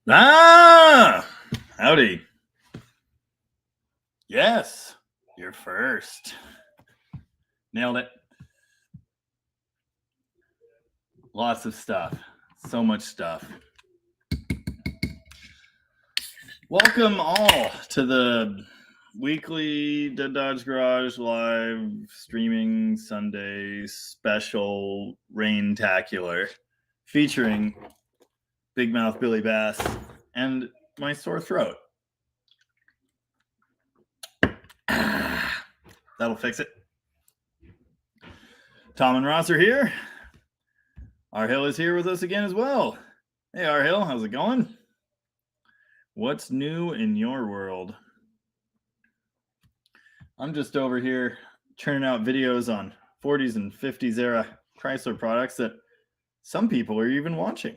Ah, howdy. Yes, you're first. Nailed it. Lots of stuff. So much stuff. Welcome all to the weekly Dead Dodge Garage live streaming Sunday special Rain-tacular featuring Big Mouth Billy Bass and my sore throat. That'll fix it. Tom and Ross are here. R Hill is here with us again as well. Hey, R Hill, how's it going? What's new in your world? I'm just over here churning out videos on 40s and 50s era Chrysler products that some people are even watching.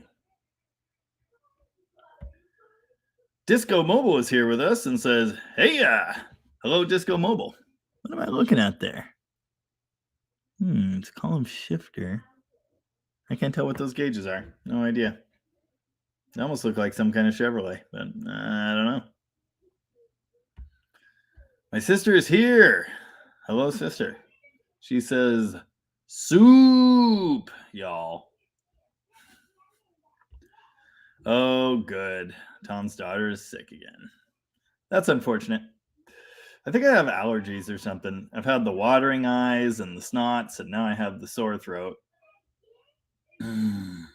Disco Mobile is here with us and says, hey, hello, Disco Mobile. What am I looking at there? It's column shifter. I can't tell what those gauges are. No idea. They almost look like some kind of Chevrolet, but I don't know. My sister is here. Hello, sister. She says, soup, y'all. Oh, good. Tom's daughter is sick again. That's unfortunate. I think I have allergies or something. I've had the watering eyes and the snots, and now I have the sore throat. And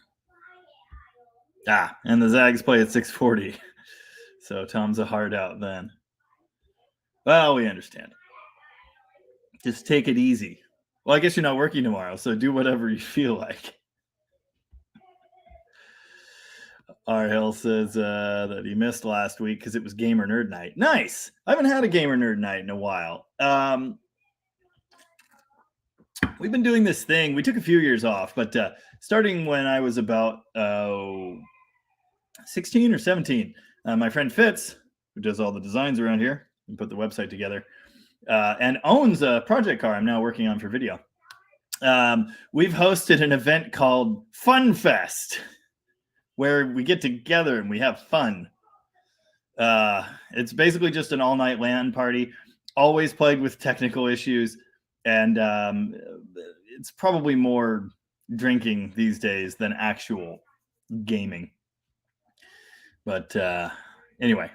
the Zags play at 6:40. So Tom's a hard out then. Well, we understand. Just take it easy. Well, I guess you're not working tomorrow, so do whatever you feel like. R. Hill says that he missed last week because it was Gamer Nerd Night. Nice. I haven't had a Gamer Nerd Night in a while. We've been doing this thing. We took a few years off, but starting when I was about 16 or 17, my friend Fitz, who does all the designs around here and put the website together, and owns a project car I'm now working on for video. We've hosted an event called Fun Fest, where we get together and we have fun. It's basically just an all-night LAN party, always plagued with technical issues, and it's probably more drinking these days than actual gaming. But anyway,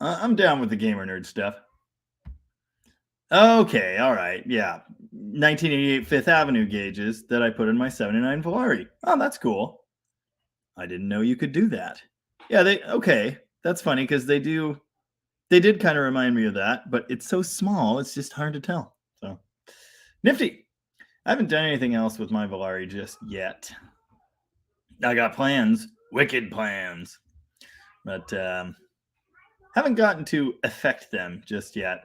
I'm down with the gamer nerd stuff. Okay, all right, yeah. 1988 Fifth Avenue gauges that I put in my 79 Volare. Oh, that's cool. I didn't know you could do that. Yeah, okay. That's funny because they did kind of remind me of that, but it's so small, it's just hard to tell. So nifty. I haven't done anything else with my Volare just yet. I got plans, wicked plans, but haven't gotten to affect them just yet.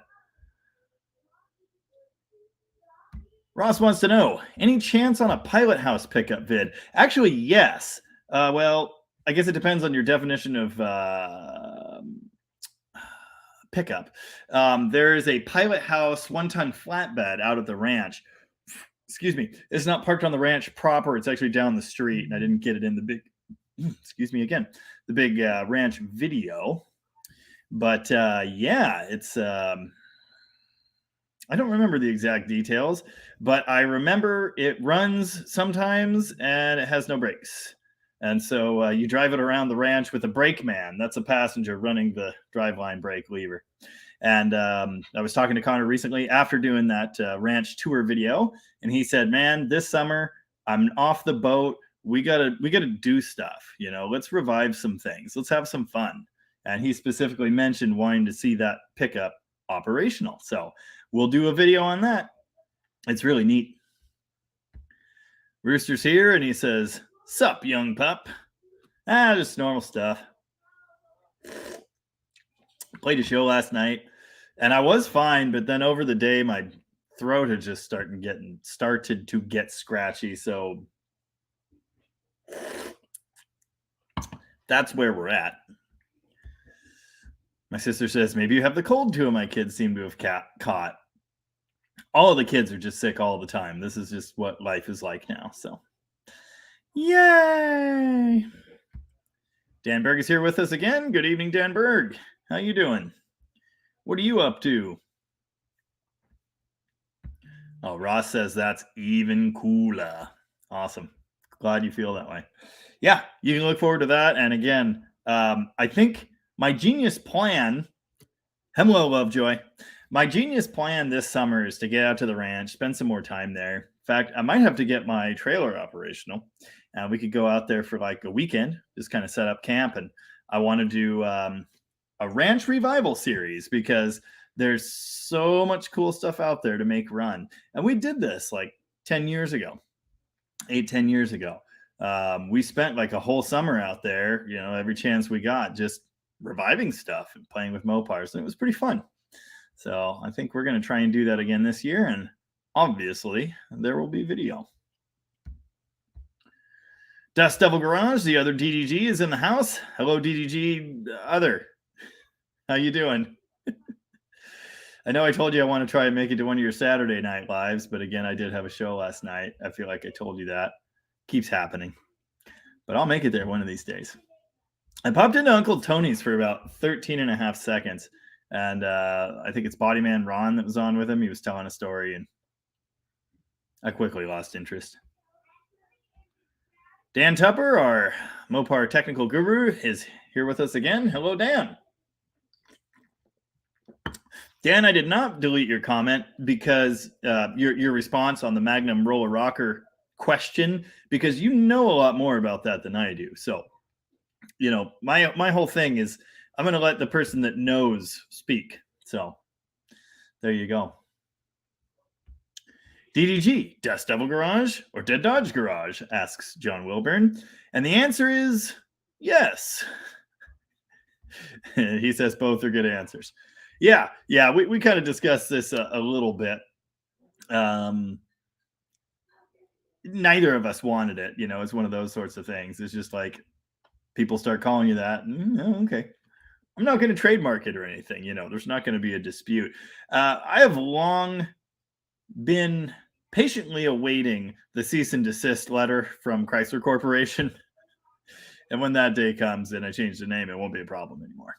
Ross wants to know, any chance on a Pilot House pickup vid? Actually, yes. Well, I guess it depends on your definition of pickup. There is a Pilot House 1-ton flatbed out at the ranch. Excuse me. It's not parked on the ranch proper. It's actually down the street, and I didn't get it in the big, excuse me again, the big ranch video. But yeah, it's, I don't remember the exact details, but I remember it runs sometimes and it has no brakes. And so you drive it around the ranch with a brake man. That's a passenger running the driveline brake lever. And I was talking to Connor recently after doing that ranch tour video, and he said, "Man, this summer I'm off the boat. We gotta do stuff. You know, let's revive some things. Let's have some fun." And he specifically mentioned wanting to see that pickup operational. So we'll do a video on that. It's really neat. Rooster's here, and he says, "Sup, young pup?" Just normal stuff. Played a show last night, and I was fine, but then over the day, my throat had just started to get scratchy. So that's where we're at. My sister says, maybe you have the cold. 2 of my kids seem to have caught. All of the kids are just sick all the time. This is just what life is like now. So, yay! Dan Berg is here with us again. Good evening, Dan Berg. How you doing? What are you up to? Oh, Ross says that's even cooler. Awesome. Glad you feel that way. Yeah, you can look forward to that. And again, I think my genius plan, hello, Lovejoy. My genius plan this summer is to get out to the ranch, spend some more time there. In fact, I might have to get my trailer operational. We could go out there for like a weekend, just kind of set up camp. And I want to do a ranch revival series because there's so much cool stuff out there to make run. And we did this like 10 years ago, 10 years ago. We spent like a whole summer out there, every chance we got, just reviving stuff and playing with Mopars. And it was pretty fun. So I think we're going to try and do that again this year. And obviously, there will be video. Dust Devil Garage, the other DDG, is in the house. Hello, DDG other. How you doing? I know I told you I want to try and make it to one of your Saturday night lives, but again, I did have a show last night. I feel like I told you that. Keeps happening. But I'll make it there one of these days. I popped into Uncle Tony's for about 13 and a half seconds. And I think it's Bodyman Ron that was on with him. He was telling a story, and I quickly lost interest. Dan Tupper, our Mopar technical guru, is here with us again. Hello, Dan. Dan, I did not delete your comment because your response on the Magnum Roller Rocker question, because you know a lot more about that than I do. So, my whole thing is I'm going to let the person that knows speak. So there you go. DDG, Dust Devil Garage or Dead Dodge Garage, asks John Wilburn. And the answer is yes. He says both are good answers. Yeah, we kind of discussed this a little bit. Neither of us wanted it. It's one of those sorts of things. It's just like people start calling you that. Okay. I'm not going to trademark it or anything. There's not going to be a dispute. I have long been patiently awaiting the cease and desist letter from Chrysler Corporation. And when that day comes and I change the name, it won't be a problem anymore.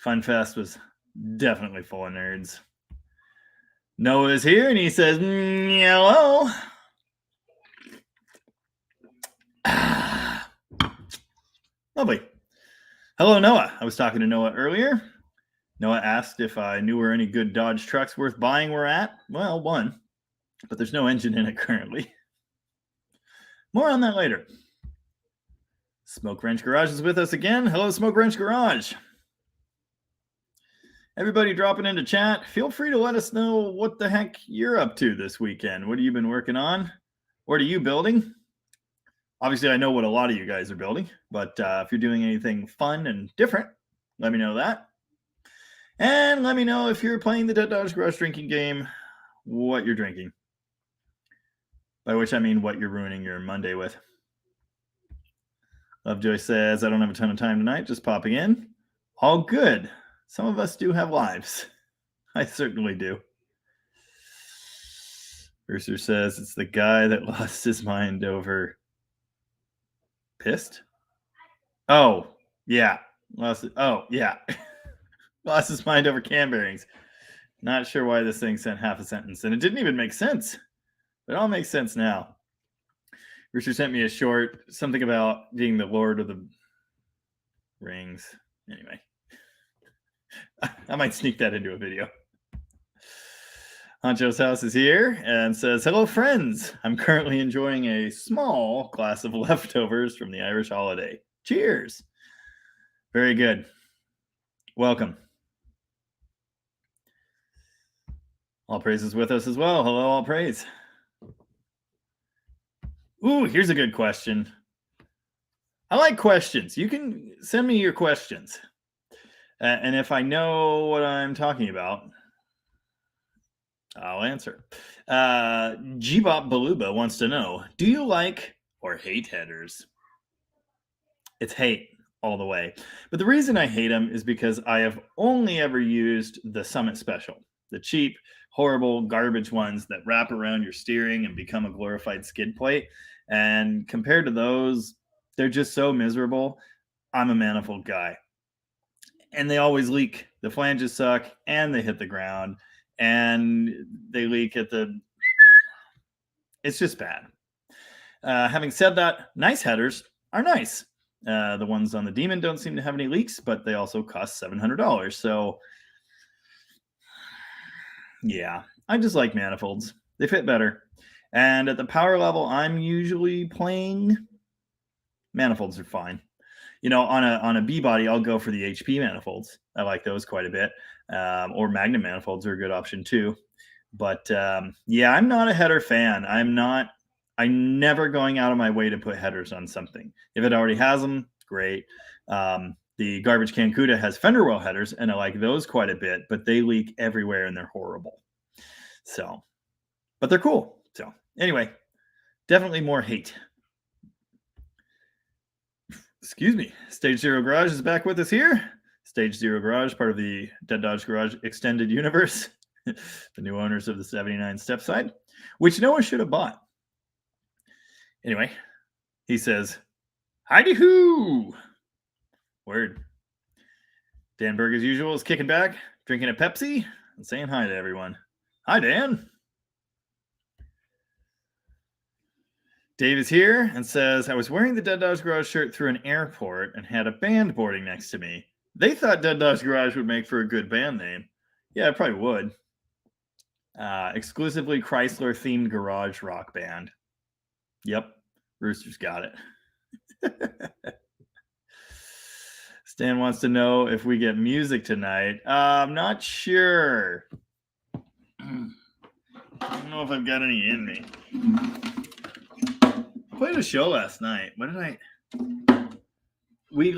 FunFest was definitely full of nerds. Noah is here and he says, hello. Lovely. Hello, Noah. I was talking to Noah earlier. Noah asked if I knew where any good Dodge trucks worth buying were at. Well, one, but there's no engine in it currently. More on that later. Smoke Wrench Garage is with us again. Hello, Smoke Wrench Garage. Everybody dropping into chat, feel free to let us know what the heck you're up to this weekend. What have you been working on? What are you building? Obviously, I know what a lot of you guys are building, but if you're doing anything fun and different, let me know that. And let me know if you're playing the Dead Dodge Garage drinking game, what you're drinking. By which I mean what you're ruining your Monday with. Lovejoy says, I don't have a ton of time tonight, just popping in. All good. Some of us do have lives. I certainly do. Mercer says it's the guy that lost his mind over pissed. Oh, yeah. Lost his mind over cam bearings. Not sure why this thing sent half a sentence. And it didn't even make sense. But it all makes sense now. Richard sent me a short, something about being the Lord of the Rings. Anyway. I might sneak that into a video. Honcho's house is here and says, hello, friends. I'm currently enjoying a small glass of leftovers from the Irish holiday. Cheers. Very good. Welcome. All Praise is with us as well. Hello, All Praise. Ooh, here's a good question. I like questions. You can send me your questions. And if I know what I'm talking about, I'll answer. Gbop Baluba wants to know, do you like or hate headers? It's hate all the way. But the reason I hate them is because I have only ever used the Summit Special, the cheap, horrible, garbage ones that wrap around your steering and become a glorified skid plate. And compared to those, They're just so miserable. I'm a manifold guy. And they always leak. The flanges suck, and they hit the ground, and they leak at the... It's just bad. Having said that, nice headers are nice. The ones on the Demon don't seem to have any leaks, but they also cost $700. So, yeah, I just like manifolds. They fit better. And at the power level I'm usually playing, manifolds are fine. You know, on a B body, I'll go for the HP manifolds. I like those quite a bit. Or Magnum manifolds are a good option too. But yeah, I'm not a header fan. I'm never going out of my way to put headers on something. If it already has them, great. The Garbage Can Cuda has fender well headers, and I like those quite a bit, but they leak everywhere and they're horrible. So, but they're cool. So anyway, definitely more hate. Excuse me. Stage Zero Garage is back with us here. Stage Zero Garage, part of the Dead Dodge Garage extended universe. The new owners of the 79 Stepside, which no one should have bought. Anyway, he says, "Heidi hoo!" Word. Dan Berg, as usual, is kicking back, drinking a Pepsi, and saying hi to everyone. Hi, Dan. Dave is here and says, "I was wearing the Dead Dodge Garage shirt through an airport and had a band boarding next to me. They thought Dead Dodge Garage would make for a good band name." Yeah, it probably would. Exclusively Chrysler-themed garage rock band. Yep, Rooster's got it. Stan wants to know if we get music tonight. I'm not sure. I don't know if I've got any in me. I played a show last night. What did I... We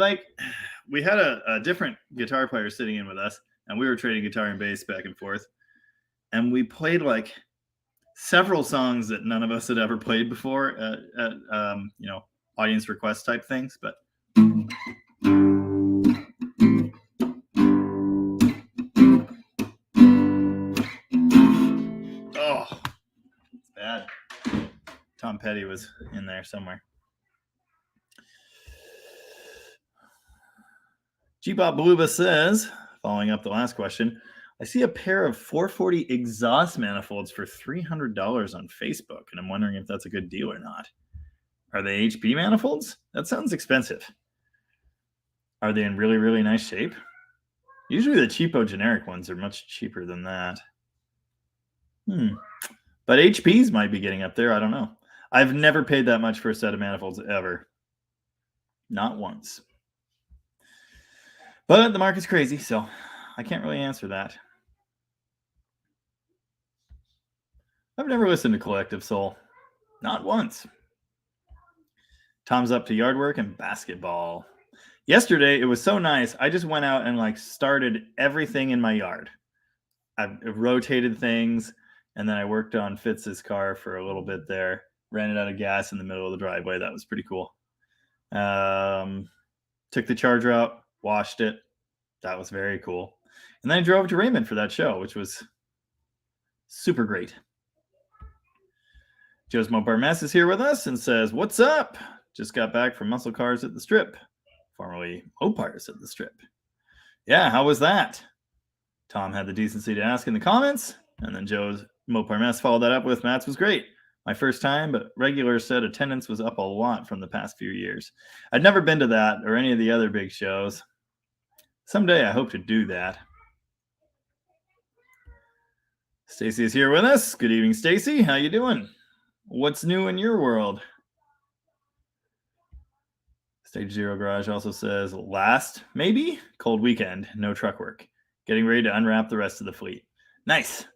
had a different guitar player sitting in with us, and we were trading guitar and bass back and forth. And we played like several songs that none of us had ever played before at audience request type things. But oh, it's bad. Tom Petty was in there somewhere. G-Bob Beluba says, following up the last question, "I see a pair of 440 exhaust manifolds for $300 on Facebook, and I'm wondering if that's a good deal or not. Are they HP manifolds? That sounds expensive. Are they in really, really nice shape? Usually the cheapo generic ones are much cheaper than that. But HPs might be getting up there. I don't know. I've never paid that much for a set of manifolds ever. Not once. But the market's crazy, so I can't really answer that. I've never listened to Collective Soul. Not once. Tom's up to yard work and basketball. Yesterday, it was so nice. I just went out and started everything in my yard. I rotated things, and then I worked on Fitz's car for a little bit there. Ran it out of gas in the middle of the driveway. That was pretty cool. Took the charger out, washed it. That was very cool. And then I drove to Raymond for that show, which was super great. Joe's Mopar Mess is here with us and says, "What's up? Just got back from Muscle Cars at the Strip, formerly Mopars at the Strip." Yeah, how was that? Tom had the decency to ask in the comments, and then Joe's Mopar Mess followed that up with, "Matt's was great. My first time, but regulars said attendance was up a lot from the past few years. I'd never been to that or any of the other big shows. Someday I hope to do that." Stacy is here with us. Good evening, Stacy. How you doing? What's new in your world? Stage Zero Garage also says, "Last, maybe? Cold weekend, no truck work. Getting ready to unwrap the rest of the fleet." Nice.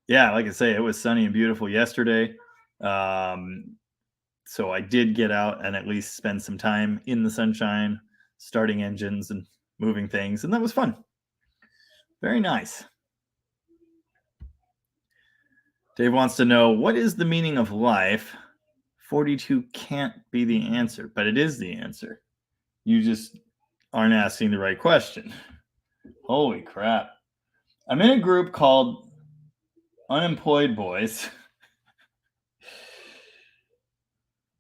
Yeah, like I say, it was sunny and beautiful yesterday. So I did get out and at least spend some time in the sunshine, starting engines and moving things, and that was fun. Very nice. Dave wants to know, what is the meaning of life? 42 can't be the answer, but it is the answer. You just aren't asking the right question. Holy crap. I'm in a group called Unemployed Boys.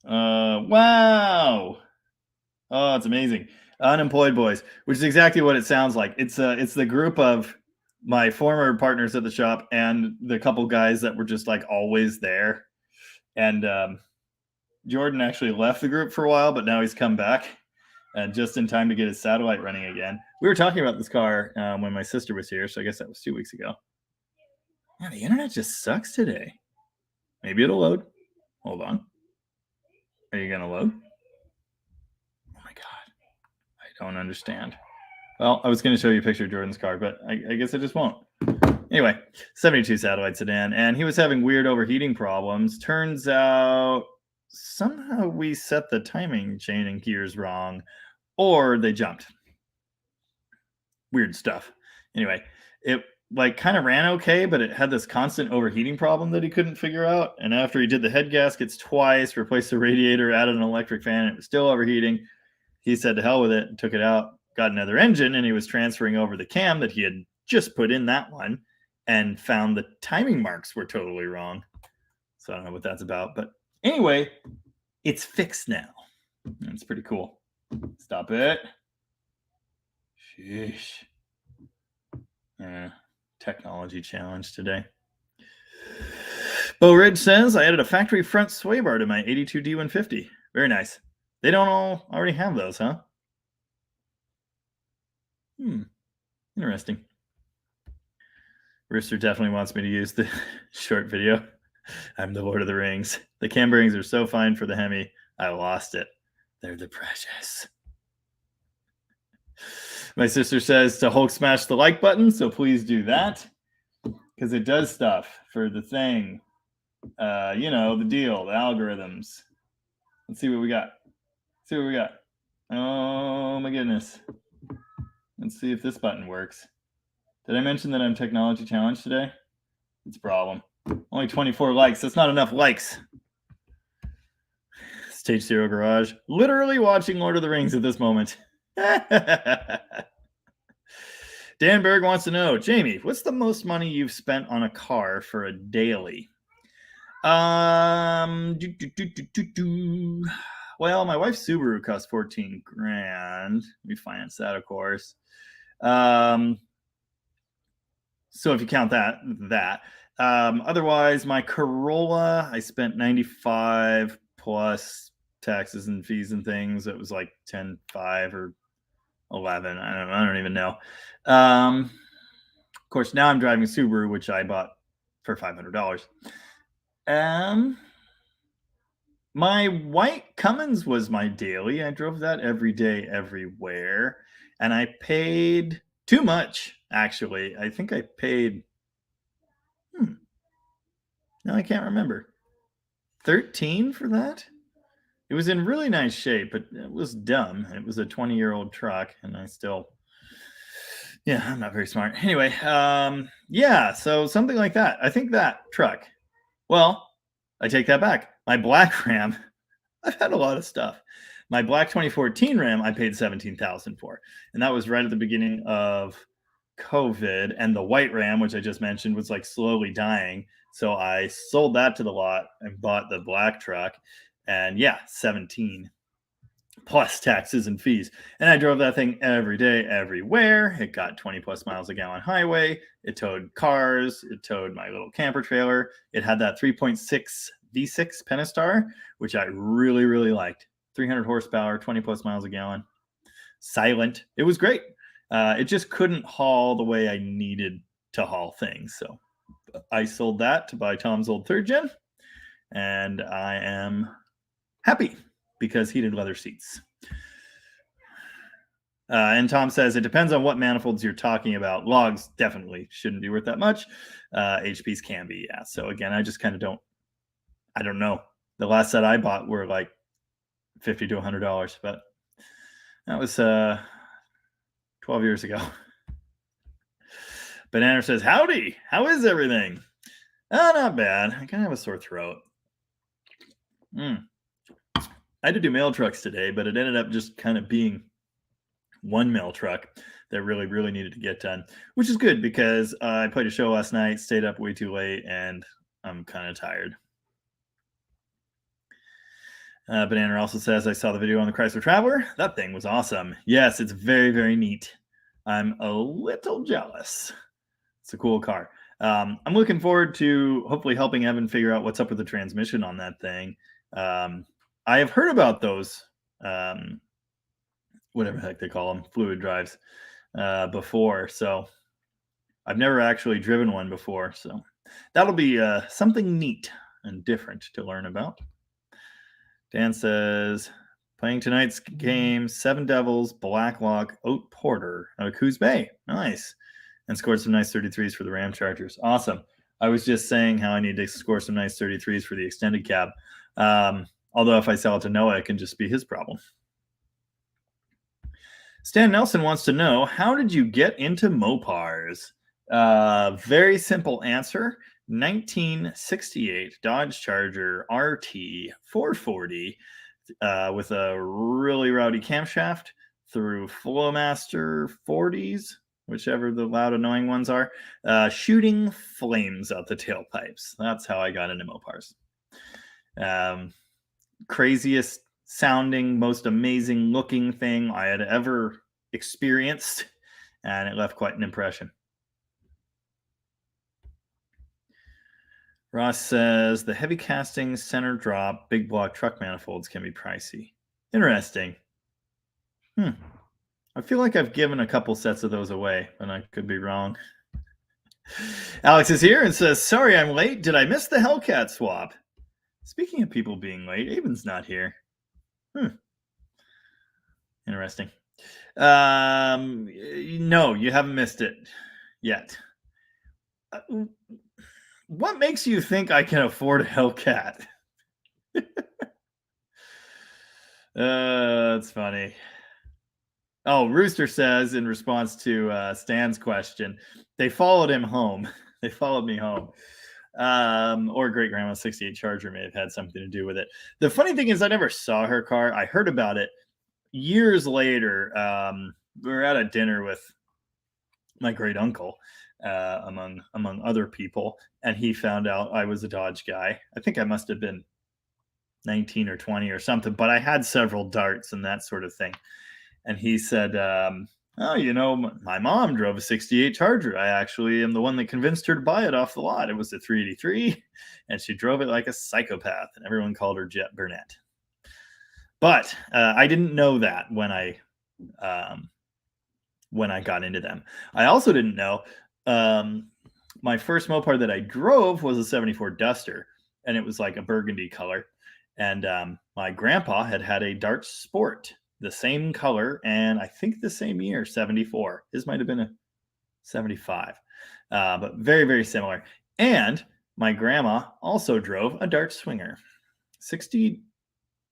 Wow. Oh, it's amazing. Unemployed boys, which is exactly what it sounds like. It's the group of my former partners at the shop and the couple guys that were just like always there. And Jordan actually left the group for a while, but now he's come back just in time to get his satellite running again. We were talking about this car when my sister was here, so I guess that was 2 weeks ago. Yeah, the internet just sucks today. Maybe it'll load. Hold on. Are you gonna load? Oh my god, I don't understand. Well, I was going to show you a picture of Jordan's car, but I guess I just won't. Anyway, 72 satellite sedan, and he was having weird overheating problems. Turns out somehow we set the timing chain and gears wrong, or they jumped. Weird stuff. Anyway, it like kind of ran okay, but it had this constant overheating problem that he couldn't figure out. And after he did the head gaskets twice, replaced the radiator, added an electric fan, it was still overheating. He said to hell with it and took it out, got another engine, and he was transferring over the cam that he had just put in that one and found the timing marks were totally wrong. So I don't know what that's about. But anyway, it's fixed now. It's pretty cool. Stop it. Sheesh. Yeah, technology challenge today. Bo Ridge says, I added a factory front sway bar to my 82 D150. Very nice. They don't all already have those, huh? Interesting. Rooster definitely wants me to use the short video. I'm the Lord of the Rings. The cam bearings are so fine for the Hemi. I lost it. They're the precious. My sister says to Hulk smash the like button, so please do that because it does stuff for the thing. You know, the deal, the algorithms. Let's see what we got. Let's see what we got. Oh my goodness. Let's see if this button works. Did I mention that I'm technology challenged today? It's a problem. Only 24 likes. That's not enough likes. Stage Zero Garage. Literally watching Lord of the Rings at this moment. Dan Berg wants to know, Jamie, what's the most money you've spent on a car for a daily? Well, my wife's Subaru cost 14 grand. We financed that, of course. So if you count that. Otherwise, my Corolla, I spent 95 plus taxes and fees and things. It was like 10.5 or 11. I don't even know. Of course, now I'm driving a Subaru, which I bought for $500. My white Cummins was my daily. I drove that every day, everywhere, and I paid too much. Actually, I think I paid. No, I can't remember. 13 for that. It was in really nice shape, but it was dumb. It was a 20-year-old truck, and I still. Yeah, I'm not very smart. Anyway, yeah, so something like that. I think that truck. Well, I take that back. My black Ram, I've had a lot of stuff. My black 2014 Ram, I paid $17,000 for, and that was right at the beginning of COVID. And the white Ram, which I just mentioned, was like slowly dying. So I sold that to the lot and bought the black truck, and yeah, 17 plus taxes and fees. And I drove that thing every day, everywhere. It got 20 plus miles a gallon highway. It towed cars. It towed my little camper trailer. It had that 3.6 V6 Pentastar, which I really, really liked. 300 horsepower, 20 plus miles a gallon. Silent. It was great. It just couldn't haul the way I needed to haul things. So I sold that to buy Tom's old third gen. And I am happy because heated leather seats. And Tom says, it depends on what manifolds you're talking about. Logs definitely shouldn't be worth that much. HPs can be, yeah. So again, I just kind of I don't know. The last set I bought were like $50 to $100, but that was 12 years ago. Banana says, howdy, how is everything? Oh, not bad. I kind of have a sore throat. I had to do mail trucks today, but it ended up just kind of being one mail truck that really, really needed to get done, which is good because I played a show last night, stayed up way too late, and I'm kind of tired. Banana also says, I saw the video on the Chrysler Traveler. That thing was awesome. Yes, it's very, very neat. I'm a little jealous. It's a cool car. I'm looking forward to hopefully helping Evan figure out what's up with the transmission on that thing. I have heard about those, whatever the heck they call them, fluid drives, before. So I've never actually driven one before. So that'll be something neat and different to learn about. Dan says, playing tonight's game, Seven Devils, Blacklock, Oat Porter out of Coos Bay. Nice. And scored some nice 33s for the Ram Chargers. Awesome. I was just saying how I need to score some nice 33s for the extended cab. Although if I sell it to Noah, it can just be his problem. Stan Nelson wants to know, how did you get into Mopars? Very simple answer. 1968 Dodge Charger RT 440 with a really rowdy camshaft through Flowmaster 40s, whichever the loud, annoying ones are, shooting flames out the tailpipes. That's how I got into Mopars. Craziest sounding, most amazing looking thing I had ever experienced, and it left quite an impression. Ross says the heavy casting center drop big block truck manifolds can be pricey. Interesting. I feel like I've given a couple sets of those away, and I could be wrong. Alex is here and says, sorry I'm late. Did I miss the Hellcat swap? Speaking of people being late, Aben's not here. Interesting. No, you haven't missed it yet. What makes you think I can afford a Hellcat? That's funny. Oh, Rooster says in response to Stan's question, they followed him home. They followed me home. Or Great Grandma's 68 Charger may have had something to do with it. The funny thing is I never saw her car. I heard about it years later. We were at a dinner with my great uncle, among other people, and he found out I was a Dodge guy. I think I must have been 19 or 20 or something, but I had several darts and that sort of thing. And he said, oh, you know, my mom drove a 68 Charger. I actually am the one that convinced her to buy it off the lot. It was a 383, and she drove it like a psychopath, and everyone called her Jet Burnett. But I didn't know that when I got into them. I also didn't know my first Mopar that I drove was a 74 Duster, and it was like a burgundy color. And my grandpa had a Dart Sport, the same color, and I think the same year, 74. His might have been a 75, but very, very similar. And my grandma also drove a Dart Swinger. 60,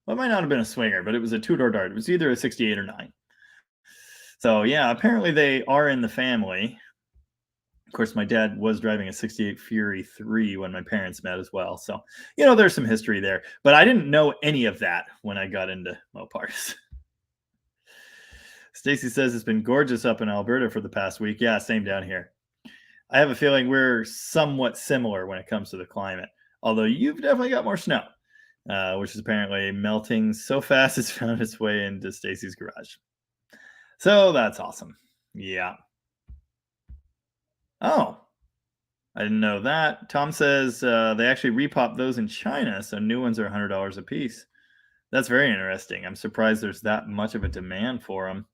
well, it might not have been a Swinger, but it was a two-door Dart. It was either a 68 or 9. So yeah, apparently they are in the family. Of course, my dad was driving a 68 Fury 3 when my parents met as well. So, you know, there's some history there. But I didn't know any of that when I got into Mopars. Stacy says it's been gorgeous up in Alberta for the past week. Yeah, same down here. I have a feeling we're somewhat similar when it comes to the climate. Although you've definitely got more snow, which is apparently melting so fast it's found its way into Stacy's garage. So that's awesome. Yeah. Oh, I didn't know that. Tom says they actually repop those in China, so new ones are $100 a piece. That's very interesting. I'm surprised there's that much of a demand for them.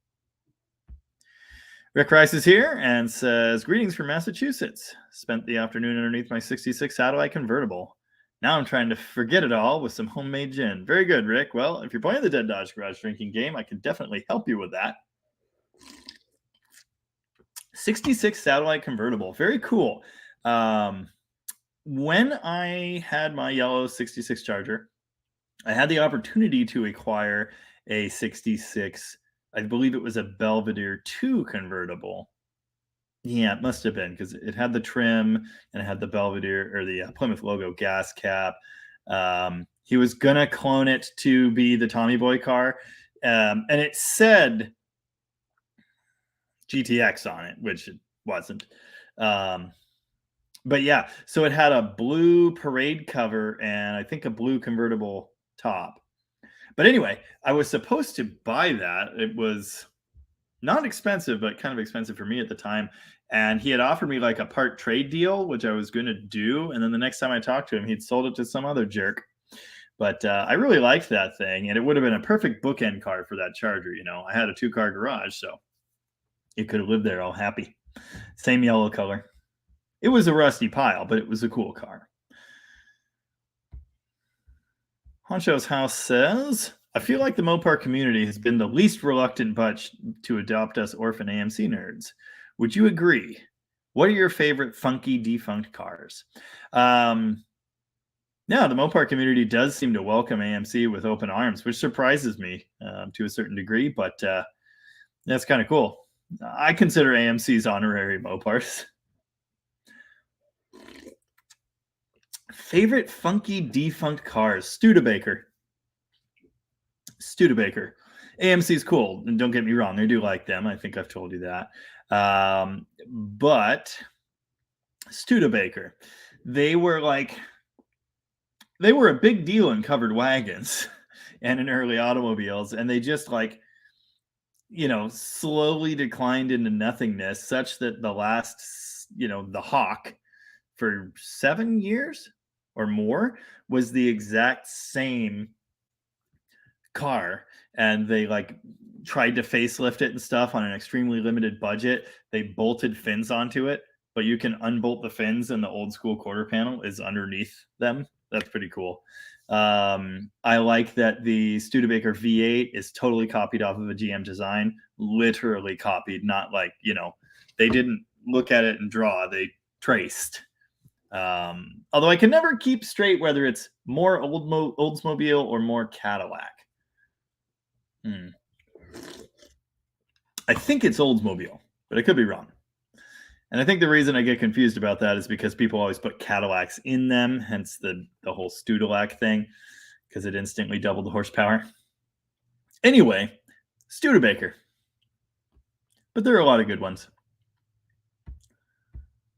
Rick Rice is here and says, greetings from Massachusetts. Spent the afternoon underneath my 66 satellite convertible. Now I'm trying to forget it all with some homemade gin. Very good, Rick. Well, if you're playing the Dead Dodge Garage drinking game, I can definitely help you with that. 66 satellite convertible. Very cool. When I had my yellow 66 Charger, I had the opportunity to acquire a 66, I believe it was a Belvedere 2 convertible. Yeah, it must have been, because it had the trim and it had the Belvedere or the Plymouth logo gas cap. He was going to clone it to be the Tommy Boy car. And it said GTX on it, which it wasn't. But yeah, so it had a blue parade cover and I think a blue convertible top. But anyway, I was supposed to buy that. It was not expensive, but kind of expensive for me at the time. And he had offered me like a part trade deal, which I was going to do. And then the next time I talked to him, he'd sold it to some other jerk. But I really liked that thing, and it would have been a perfect bookend car for that Charger. I had a 2-car garage, so it could have lived there all happy. Same yellow color. It was a rusty pile, but it was a cool car. Honcho's House says, I feel like the Mopar community has been the least reluctant bunch to adopt us orphan AMC nerds. Would you agree? What are your favorite funky defunct cars? Yeah, the Mopar community does seem to welcome AMC with open arms, which surprises me to a certain degree, but that's kind of cool. I consider AMC's honorary Mopars. Favorite funky defunct cars? Studebaker. AMC's cool, and don't get me wrong, I do like them. I think I've told you that. But Studebaker, they were a big deal in covered wagons and in early automobiles, and they just slowly declined into nothingness, such that the last, the Hawk for 7 years or more was the exact same car, and they tried to facelift it and stuff on an extremely limited budget. They bolted fins onto it, but you can unbolt the fins and the old school quarter panel is underneath them. That's pretty cool. I like that the Studebaker V8 is totally copied off of a GM design, literally copied, not they didn't look at it and draw, they traced. Although I can never keep straight whether it's more Oldsmobile or more Cadillac. I think it's Oldsmobile, but I could be wrong. And I think the reason I get confused about that is because people always put Cadillacs in them, hence the whole Studilac thing, because it instantly doubled the horsepower. Anyway, Studebaker. But there are a lot of good ones.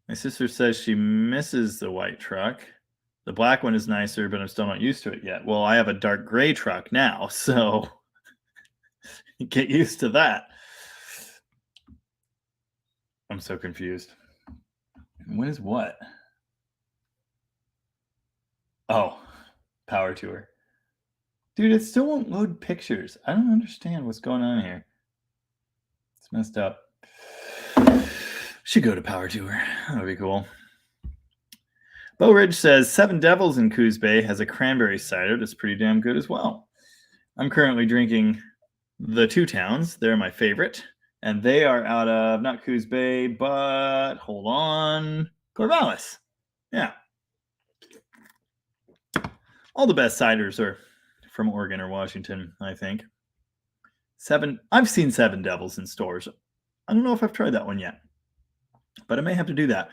My sister says she misses the white truck. The black one is nicer, but I'm still not used to it yet. Well, I have a dark gray truck now, so get used to that. I'm so confused. When is what? Oh, Power Tour. Dude, it still won't load pictures. I don't understand what's going on here. It's messed up. Should go to Power Tour. That would be cool. Bo Ridge says, Seven Devils in Coos Bay has a cranberry cider that's pretty damn good as well. I'm currently drinking the Two Towns. They're my favorite. And they are out of, not Coos Bay, but hold on, Corvallis. Yeah. All the best ciders are from Oregon or Washington, I think. I've seen Seven Devils in stores. I don't know if I've tried that one yet, but I may have to do that.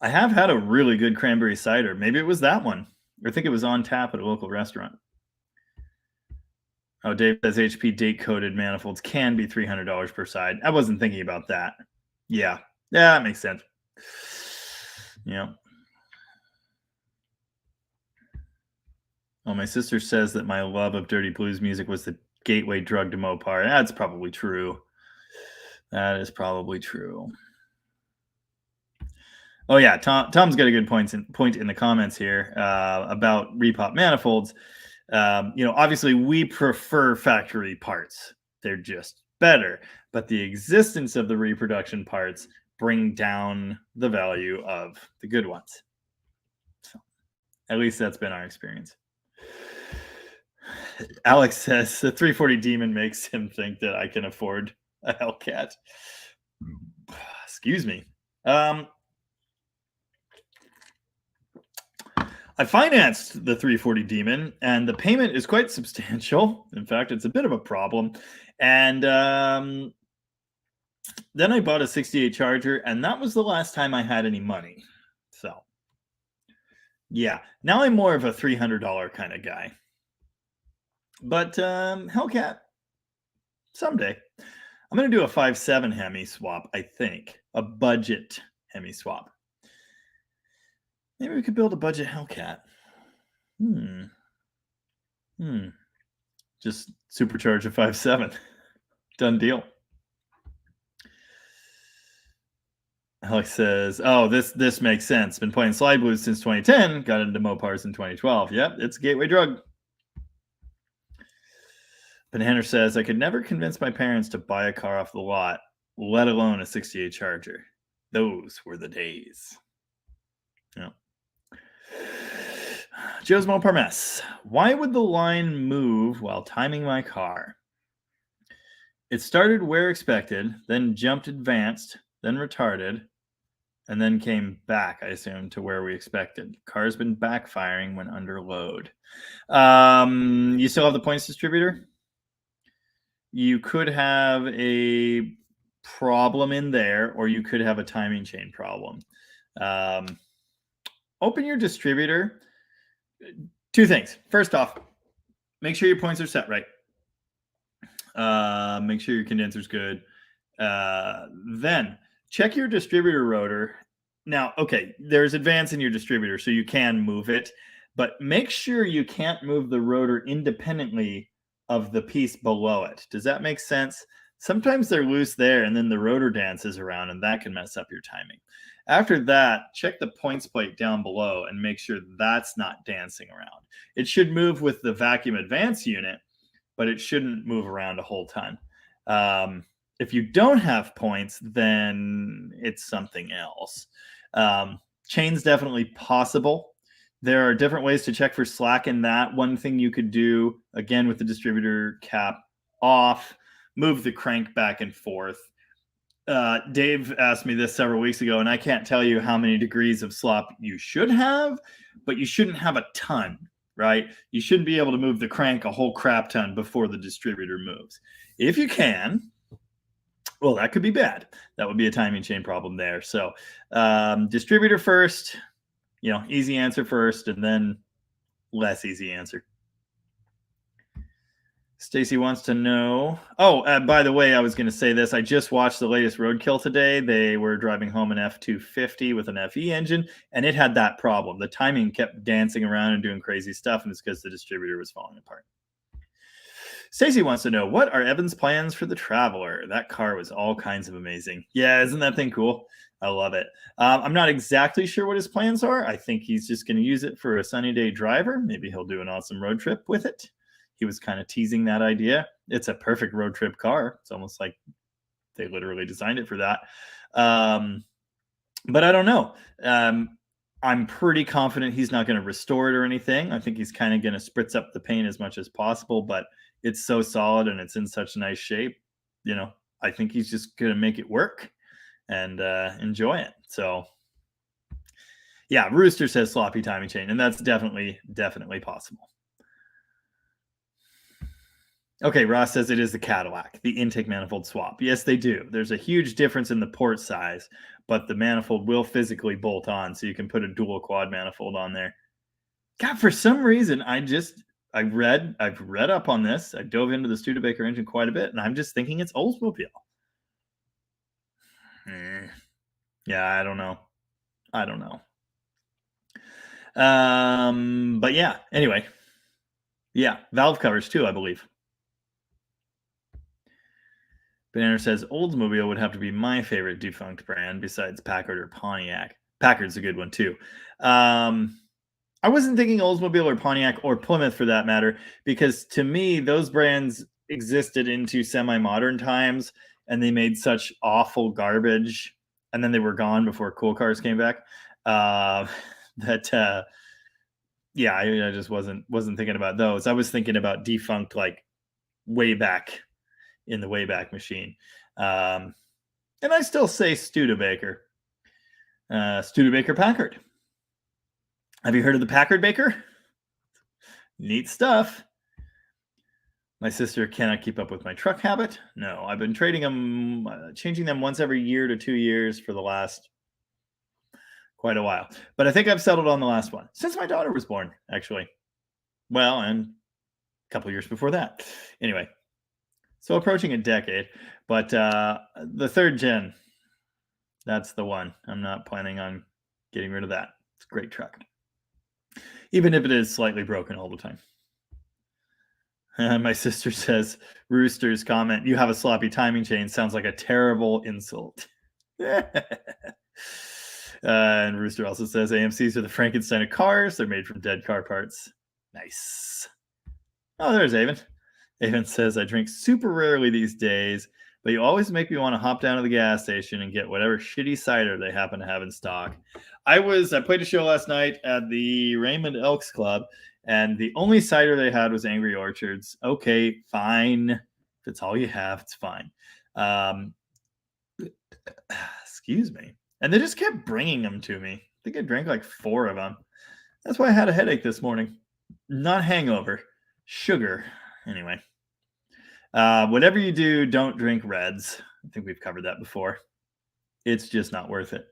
I have had a really good cranberry cider. Maybe it was that one. I think it was on tap at a local restaurant. Oh, Dave says HP date-coded manifolds can be $300 per side. I wasn't thinking about that. Yeah, that makes sense. Yeah. Oh, my sister says that my love of dirty blues music was the gateway drug to Mopar. That's probably true. That is probably true. Oh yeah, Tom's got a good point in the comments here about repop manifolds. Obviously we prefer factory parts. They're just better, but the existence of the reproduction parts bring down the value of the good ones. So at least that's been our experience. Alex says the 340 Demon makes him think that I can afford a Hellcat. Excuse me. I financed the 340 Demon, and the payment is quite substantial. In fact, it's a bit of a problem. And then I bought a 68 Charger, and that was the last time I had any money. So, yeah. Now I'm more of a $300 kind of guy. But Hellcat, someday. I'm going to do a 5.7 Hemi swap, I think. A budget Hemi swap. Maybe we could build a budget Hellcat. Just supercharge a 5.7. Done deal. Alex says, "Oh, this makes sense. Been playing Slide Blues since 2010. Got into Mopars in 2012. Yep, it's a gateway drug." Banana says, "I could never convince my parents to buy a car off the lot, let alone a 68 Charger. Those were the days." Yeah. Joe's Mopar Mess. Why would the line move while timing my car? It started where expected, then jumped advanced, then retarded, and then came back, I assume, to where we expected. Car's been backfiring when under load. You still have the points distributor? You could have a problem in there, or you could have a timing chain problem. Open your distributor. Two things. First off, make sure your points are set right. Make sure your condenser's good. Then check your distributor rotor. Now, okay, there's advance in your distributor, so you can move it, but make sure you can't move the rotor independently of the piece below it. Does that make sense? Sometimes they're loose there, and then the rotor dances around, and that can mess up your timing. After that, check the points plate down below and make sure that's not dancing around. It should move with the vacuum advance unit, but it shouldn't move around a whole ton. If you don't have points, then it's something else. Chain's definitely possible. There are different ways to check for slack in that. One thing you could do, again, with the distributor cap off, move the crank back and forth. Dave asked me this several weeks ago, and I can't tell you how many degrees of slop you should have, but you shouldn't have a ton, right? You shouldn't be able to move the crank a whole crap ton before the distributor moves. If you can, well, that could be bad. That would be a timing chain problem there. So distributor first, easy answer first, and then less easy answer. Stacy wants to know. Oh, by the way, I was going to say this. I just watched the latest Roadkill today. They were driving home an F250 with an FE engine, and it had that problem. The timing kept dancing around and doing crazy stuff, and it's because the distributor was falling apart. Stacy wants to know, what are Evan's plans for the Traveler? That car was all kinds of amazing. Yeah, isn't that thing cool? I love it. I'm not exactly sure what his plans are. I think he's just going to use it for a sunny day driver. Maybe he'll do an awesome road trip with it. He was kind of teasing that idea. It's a perfect road trip car. It's almost like they literally designed it for that. But I don't know. I'm pretty confident he's not going to restore it or anything. I think he's kind of going to spritz up the paint as much as possible, but it's so solid and it's in such nice shape. I think he's just going to make it work and enjoy it. So yeah, Rooster says sloppy timing chain, and that's definitely possible. Okay, Ross says it is the Cadillac, the intake manifold swap. Yes, they do. There's a huge difference in the port size, but the manifold will physically bolt on, so you can put a dual quad manifold on there. God, for some reason, I've read up on this. I dove into the Studebaker engine quite a bit, and I'm just thinking it's Oldsmobile. Yeah, I don't know. But yeah, anyway. Yeah, valve covers too, I believe. Banana says Oldsmobile would have to be my favorite defunct brand besides Packard or Pontiac. Packard's a good one too. I wasn't thinking Oldsmobile or Pontiac or Plymouth for that matter, because to me, those brands existed into semi-modern times and they made such awful garbage, and then they were gone before cool cars came back. I just wasn't thinking about those. I was thinking about defunct, like way back in the Wayback Machine. And I still say Studebaker. Studebaker Packard. Have you heard of the Packard Baker? Neat stuff. My sister cannot keep up with my truck habit. No, I've been changing them once every year to 2 years for the last quite a while. But I think I've settled on the last one since my daughter was born, actually. Well, and a couple years before that. Anyway, so approaching a decade. But the third gen, that's the one. I'm not planning on getting rid of that. It's a great truck, even if it is slightly broken all the time. My sister says, Rooster's comment, you have a sloppy timing chain, sounds like a terrible insult. And Rooster also says, AMCs are the Frankenstein of cars. They're made from dead car parts. Nice. Oh, there's Avon. Avon says, I drink super rarely these days, but you always make me want to hop down to the gas station and get whatever shitty cider they happen to have in stock. I played a show last night at the Raymond Elks Club, and the only cider they had was Angry Orchards. Okay, fine. If it's all you have, it's fine. Excuse me. And they just kept bringing them to me. I think I drank like 4 of them. That's why I had a headache this morning. Not hangover. Sugar. Anyway. Whatever you do, don't drink Reds. I think we've covered that before. It's just not worth it.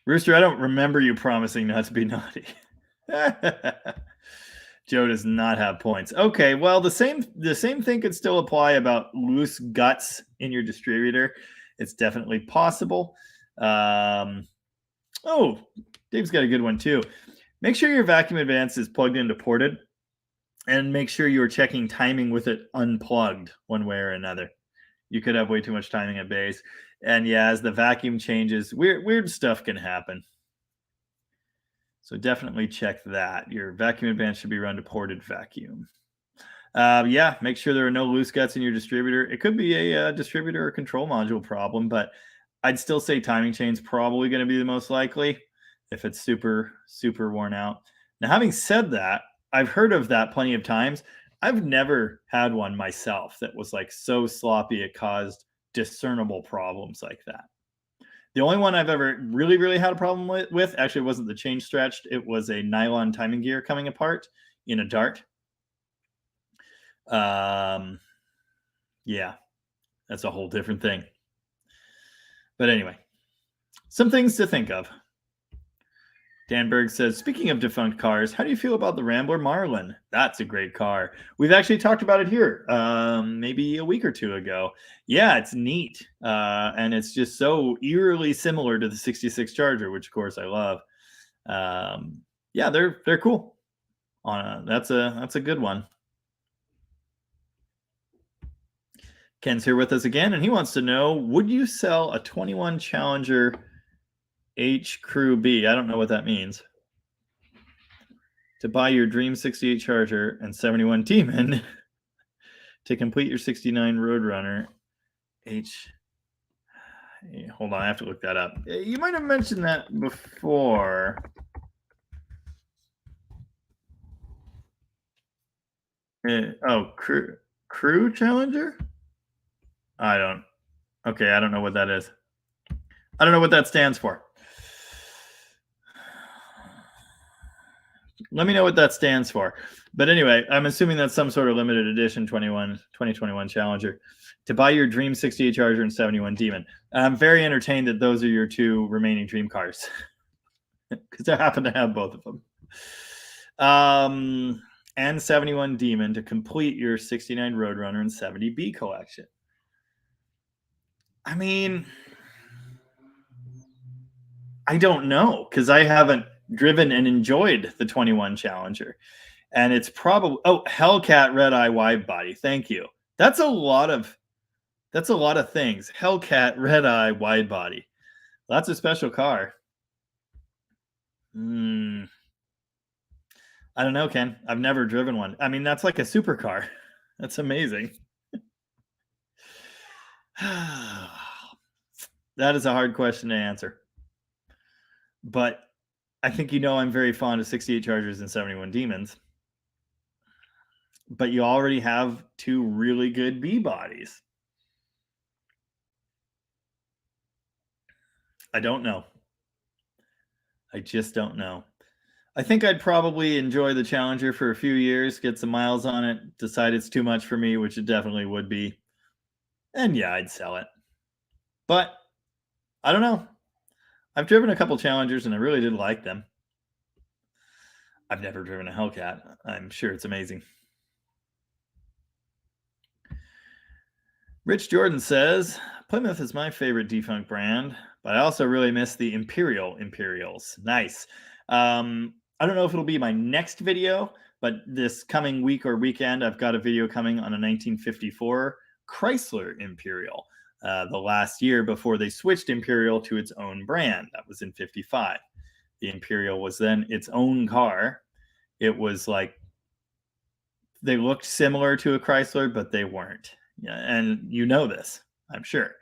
Rooster, I don't remember you promising not to be naughty. Joe does not have points. Okay, well, the same thing could still apply about loose guts in your distributor. It's definitely possible. Oh, Dave's got a good one too. Make sure your vacuum advance is plugged into ported, and make sure you're checking timing with it unplugged one way or another. You could have way too much timing at base. And yeah, as the vacuum changes, weird stuff can happen. So definitely check that. Your vacuum advance should be run to ported vacuum. Yeah, make sure there are no loose guts in your distributor. It could be a distributor or control module problem, but I'd still say timing chain's probably going to be the most likely if it's super, super worn out. Now, having said that, I've heard of that plenty of times. I've never had one myself that was like so sloppy it caused discernible problems like that. The only one I've ever really had a problem with actually wasn't the chain stretched. It was a nylon timing gear coming apart in a dart. Yeah, that's a whole different thing. But anyway, some things to think of. Dan Berg says, speaking of defunct cars, how do you feel about the Rambler Marlin? That's a great car. We've actually talked about it here maybe a week or 2 ago. Yeah, it's neat. And it's just so eerily similar to the 66 Charger, which of course I love. Yeah, they're cool. That's a good one. Ken's here with us again, and he wants to know, would you sell a 21 Challenger H Crew B? I don't know what that means. To buy your Dream 68 Charger and 71 Demon to complete your 69 Roadrunner H. Hey, hold on, I have to look that up. You might have mentioned that before. Crew Challenger? I don't know what that is. I don't know what that stands for. Let me know what that stands for. But anyway, I'm assuming that's some sort of limited edition 2021 Challenger. To buy your Dream 68 Charger and 71 Demon. I'm very entertained that those are your 2 remaining dream cars. Because I happen to have both of them. And 71 Demon to complete your 69 Roadrunner and 70B collection. I mean, I don't know, because I haven't driven and enjoyed the 21 Challenger. And it's probably Hellcat Red Eye wide body. Thank you. That's a lot of things. Hellcat Red Eye wide body. That's a special car. I don't know, Ken. I've never driven one. I mean, that's like a supercar. That's amazing. That is a hard question to answer. But I think I'm very fond of 68 Chargers and 71 Demons. But you already have 2 really good B bodies. I don't know. I just don't know. I think I'd probably enjoy the Challenger for a few years, get some miles on it, decide it's too much for me, which it definitely would be. And yeah, I'd sell it. But I don't know. I've driven a couple Challengers and I really did like them. I've never driven a Hellcat. I'm sure it's amazing. Rich Jordan says, Plymouth is my favorite defunct brand, but I also really miss the Imperials. Nice. I don't know if it'll be my next video, But this coming week or weekend, I've got a video coming on a 1954 Chrysler Imperial, the last year before they switched Imperial to its own brand. That was in 55. The Imperial was then its own car. It was like, they looked similar to a Chrysler, but they weren't. Yeah, and you know this, I'm sure.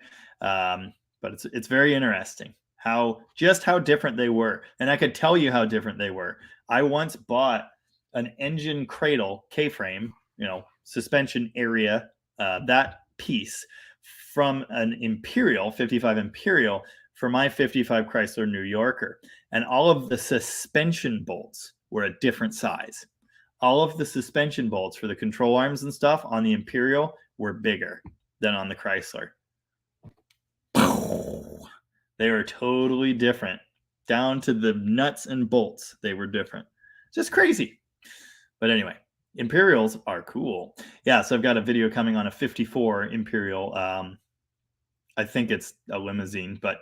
But it's very interesting how different they were. And I could tell you how different they were. I once bought an engine cradle, K-frame, suspension area, that piece from an Imperial, 55 Imperial, for my 55 Chrysler New Yorker. And all of the suspension bolts were a different size. All of the suspension bolts for the control arms and stuff on the Imperial were bigger than on the Chrysler. They were totally different. Down to the nuts and bolts, they were different. Just crazy. But anyway, Imperials are cool. Yeah, so I've got a video coming on a 54 Imperial. I think it's a limousine, but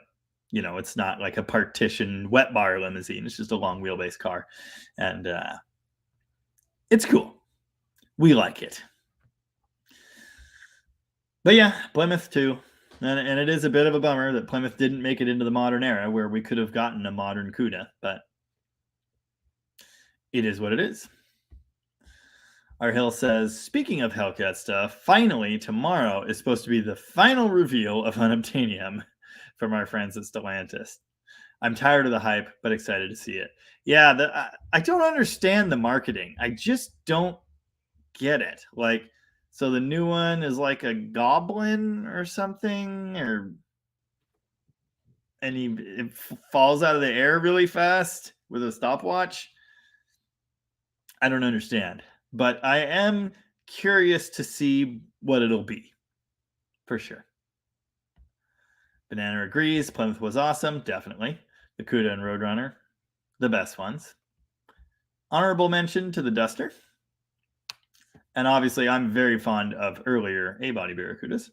it's not like a partition wet bar limousine. It's just a long wheelbase car. And it's cool. We like it. But yeah, Plymouth too. And it is a bit of a bummer that Plymouth didn't make it into the modern era where we could have gotten a modern Cuda, but it is what it is. Our Hill says, speaking of Hellcat stuff, finally tomorrow is supposed to be the final reveal of Unobtainium from our friends at Stellantis. I'm tired of the hype, but excited to see it. Yeah, I don't understand the marketing. I just don't get it. Like, so the new one is like a goblin or something, and it falls out of the air really fast with a stopwatch. I don't understand, but I am curious to see what it'll be, for sure. Banana agrees. Plymouth was awesome, definitely. The Cuda and Roadrunner, the best ones. Honorable mention to the Duster. And obviously, I'm very fond of earlier A-body Barracudas.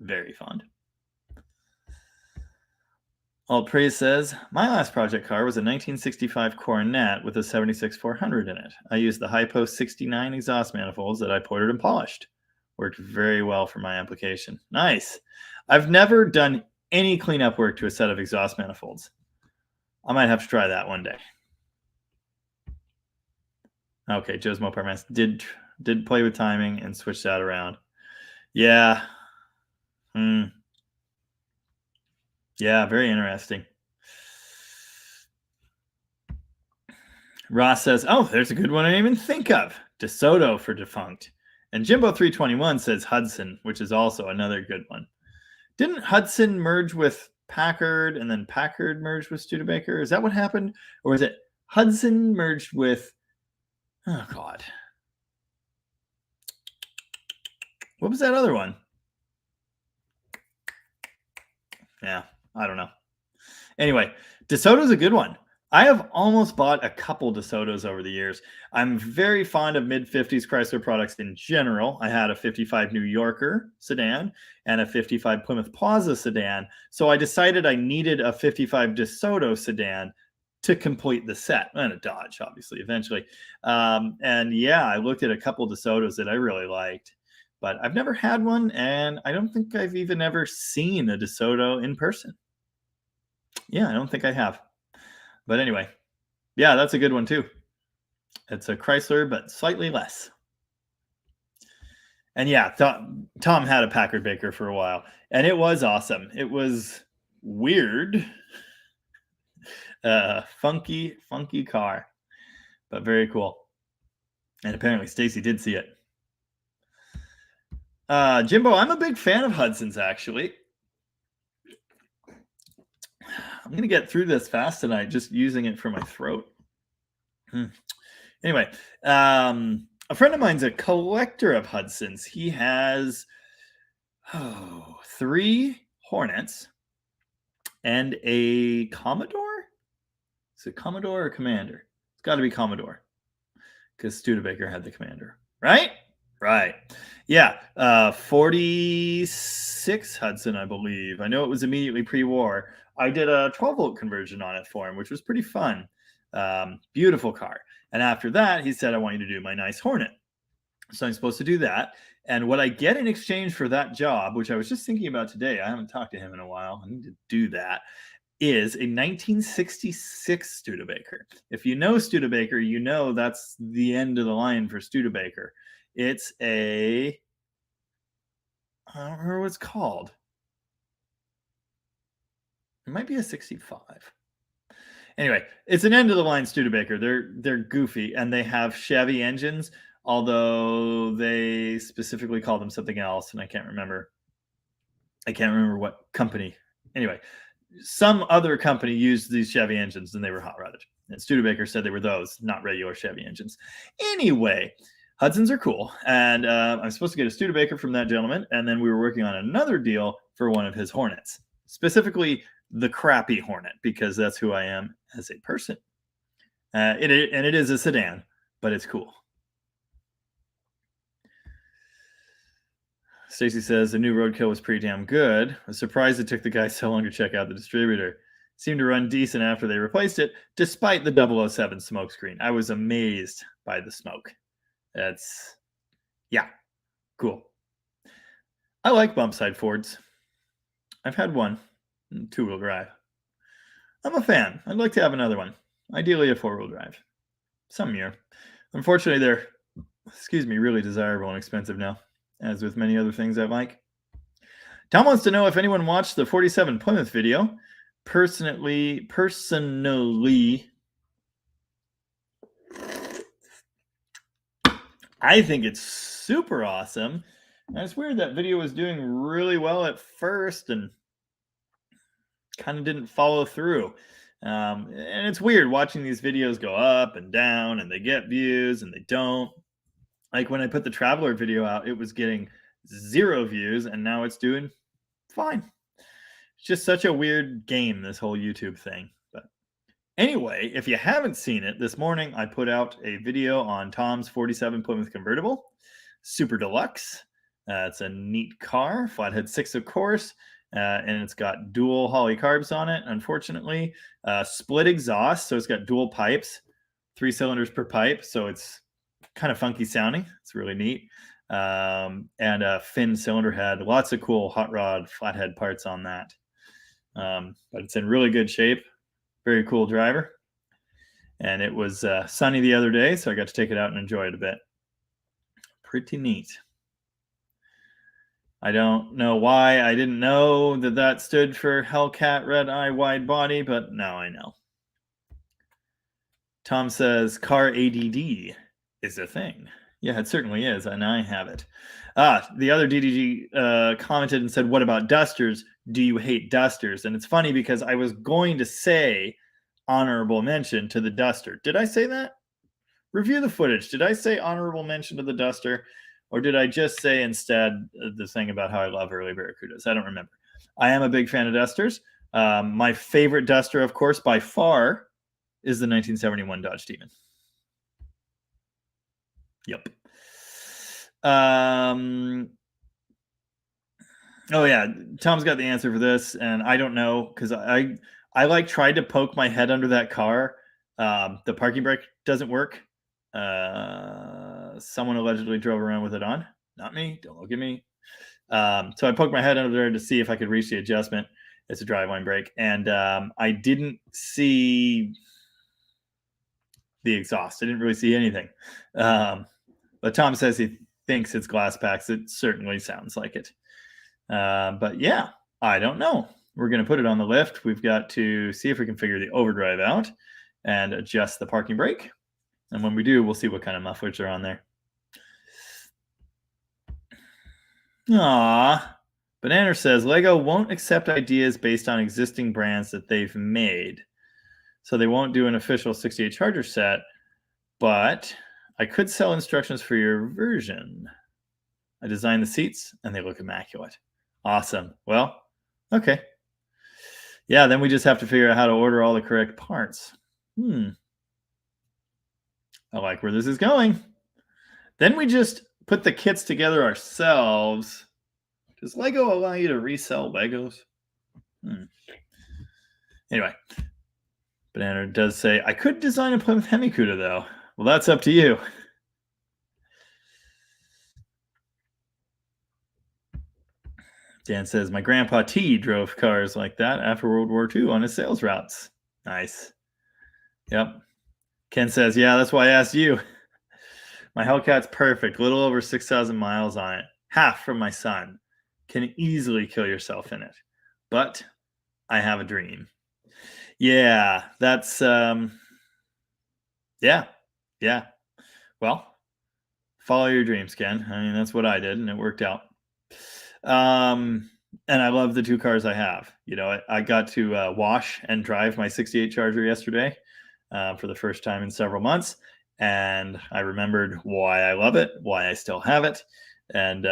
Very fond. Alt Praise says, my last project car was a 1965 Coronet with a 76 400 in it. I used the Hypo 69 exhaust manifolds that I ported and polished. Worked very well for my application. Nice. I've never done any cleanup work to a set of exhaust manifolds. I might have to try that one day. Okay, Joe's Mopar Mask did play with timing and switch that around. Yeah. Yeah, very interesting. Ross says, oh, there's a good one I didn't even think of. DeSoto for defunct. And Jimbo321 says Hudson, which is also another good one. Didn't Hudson merge with Packard and then Packard merged with Studebaker? Is that what happened? Or is it Hudson merged with, oh God. What was that other one? Yeah, I don't know. Anyway, DeSoto's a good one. I have almost bought a couple DeSotos over the years. I'm very fond of mid-50s Chrysler products in general. I had a 55 New Yorker sedan and a 55 Plymouth Plaza sedan. So I decided I needed a 55 DeSoto sedan to complete the set. And a Dodge, obviously, eventually. And yeah, I looked at a couple DeSotos that I really liked. But I've never had one, and I don't think I've even ever seen a DeSoto in person. Yeah, I don't think I have. But anyway, yeah, that's a good one too. It's a Chrysler, but slightly less. And yeah, Tom had a Packard Baker for a while, and it was awesome. It was weird, funky car, but very cool. And apparently Stacy did see it. Jimbo, I'm a big fan of Hudson's, actually. I'm going to get through this fast tonight, just using it for my throat. Anyway, a friend of mine's a collector of Hudson's. He has 3 Hornets and a Commodore. Is it Commodore or Commander? It's got to be Commodore because Studebaker had the Commander, right? Right. Yeah. 46 Hudson, I believe. I know it was immediately pre-war. I did a 12-volt conversion on it for him, which was pretty fun. Beautiful car. And after that, he said, I want you to do my nice Hornet. So I'm supposed to do that. And what I get in exchange for that job, which I was just thinking about today, I haven't talked to him in a while. I need to do that, is a 1966 Studebaker. If you know Studebaker, you know that's the end of the line for Studebaker. It's a, I don't remember what it's called. It might be a 65. Anyway, it's an end of the line Studebaker. They're goofy and they have Chevy engines, although they specifically call them something else, and I can't remember. I can't remember what company. Anyway, some other company used these Chevy engines and they were hot rodded. And Studebaker said they were those, not regular Chevy engines. Anyway, Hudsons are cool. And I'm supposed to get a Studebaker from that gentleman. And then we were working on another deal for one of his Hornets, specifically the crappy Hornet, because that's who I am as a person. It is a sedan, but it's cool. Stacy says the new roadkill was pretty damn good. I was surprised it took the guy so long to check out the distributor. Seemed to run decent after they replaced it, despite the 007 smoke screen. I was amazed by the smoke. That's, yeah, cool. I like bump side Fords. I've had one, 2-wheel drive. I'm a fan. I'd like to have another one. Ideally a 4-wheel drive. Some year. Unfortunately, they're, really desirable and expensive now, as with many other things I like. Tom wants to know if anyone watched the 47 Plymouth video. Personally, I think it's super awesome. And it's weird that video was doing really well at first and kind of didn't follow through. And it's weird watching these videos go up and down and they get views and they don't. Like when I put the Traveler video out, it was getting 0 views and now it's doing fine. It's just such a weird game, this whole YouTube thing. But anyway, if you haven't seen it, this morning I put out a video on Tom's 47 Plymouth convertible, super deluxe. It's a neat car, flathead 6, of course, and it's got dual Holley carbs on it, unfortunately. Split exhaust, so it's got dual pipes, 3 cylinders per pipe, so it's kind of funky sounding. It's really neat. And a fin cylinder head. Lots of cool hot rod flathead parts on that. But it's in really good shape. Very cool driver. And it was sunny the other day, so I got to take it out and enjoy it a bit. Pretty neat. I don't know why I didn't know that stood for Hellcat Red Eye Wide Body, but now I know. Tom says car ADD is a thing. Yeah, it certainly is, and I have it. The other DDG commented and said, what about dusters? Do you hate dusters? And it's funny because I was going to say honorable mention to the duster. Did I say that? Review the footage. Did I say honorable mention to the duster? Or did I just say instead the thing about how I love early Barracudas? I don't remember. I am a big fan of dusters. My favorite duster, of course, by far, is the 1971 Dodge Demon. Yep. Oh yeah, Tom's got the answer for this, and I don't know because I like tried to poke my head under that car. The parking brake doesn't work. Someone allegedly drove around with it on. Not me. Don't look at me. So I poked my head under there to see if I could reach the adjustment. It's a driveline brake, and I didn't see the exhaust. I didn't really see anything. But Tom says he thinks it's glass packs. It certainly sounds like it. But yeah, I don't know. We're going to put it on the lift. We've got to see if we can figure the overdrive out and adjust the parking brake. And when we do, we'll see what kind of mufflers are on there. Aww. Banana says, Lego won't accept ideas based on existing brands that they've made. So they won't do an official 68 Charger set, but I could sell instructions for your version. I designed the seats and they look immaculate. Awesome. Well, okay. Yeah, then we just have to figure out how to order all the correct parts. I like where this is going. Then we just put the kits together ourselves. Does Lego allow you to resell Legos? Anyway, Banana does say, I could design a Plymouth Hemi-Cuda, though. Well, that's up to you. Dan says, my grandpa T drove cars like that after World War II on his sales routes. Nice. Yep. Ken says, yeah, that's why I asked you. My Hellcat's perfect. Little over 6,000 miles on it. Half from my son. Can easily kill yourself in it. But I have a dream. Yeah, that's yeah. Yeah. Well, follow your dreams, Ken. I mean, that's what I did and it worked out. And I love the two cars I have. You know, I got to wash and drive my 68 Charger yesterday for the first time in several months. And I remembered why I love it, why I still have it, and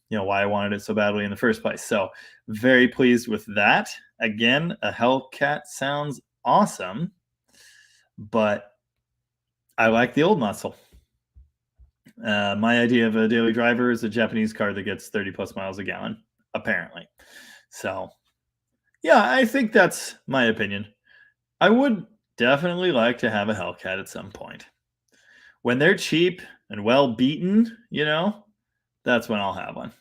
you know, why I wanted it so badly in the first place. So very pleased with that. Again, a Hellcat sounds awesome, but I like the old muscle. My idea of a daily driver is a Japanese car that gets 30 plus miles a gallon, apparently. So, yeah, I think that's my opinion. I would definitely like to have a Hellcat at some point. When they're cheap and well beaten, you know, that's when I'll have one.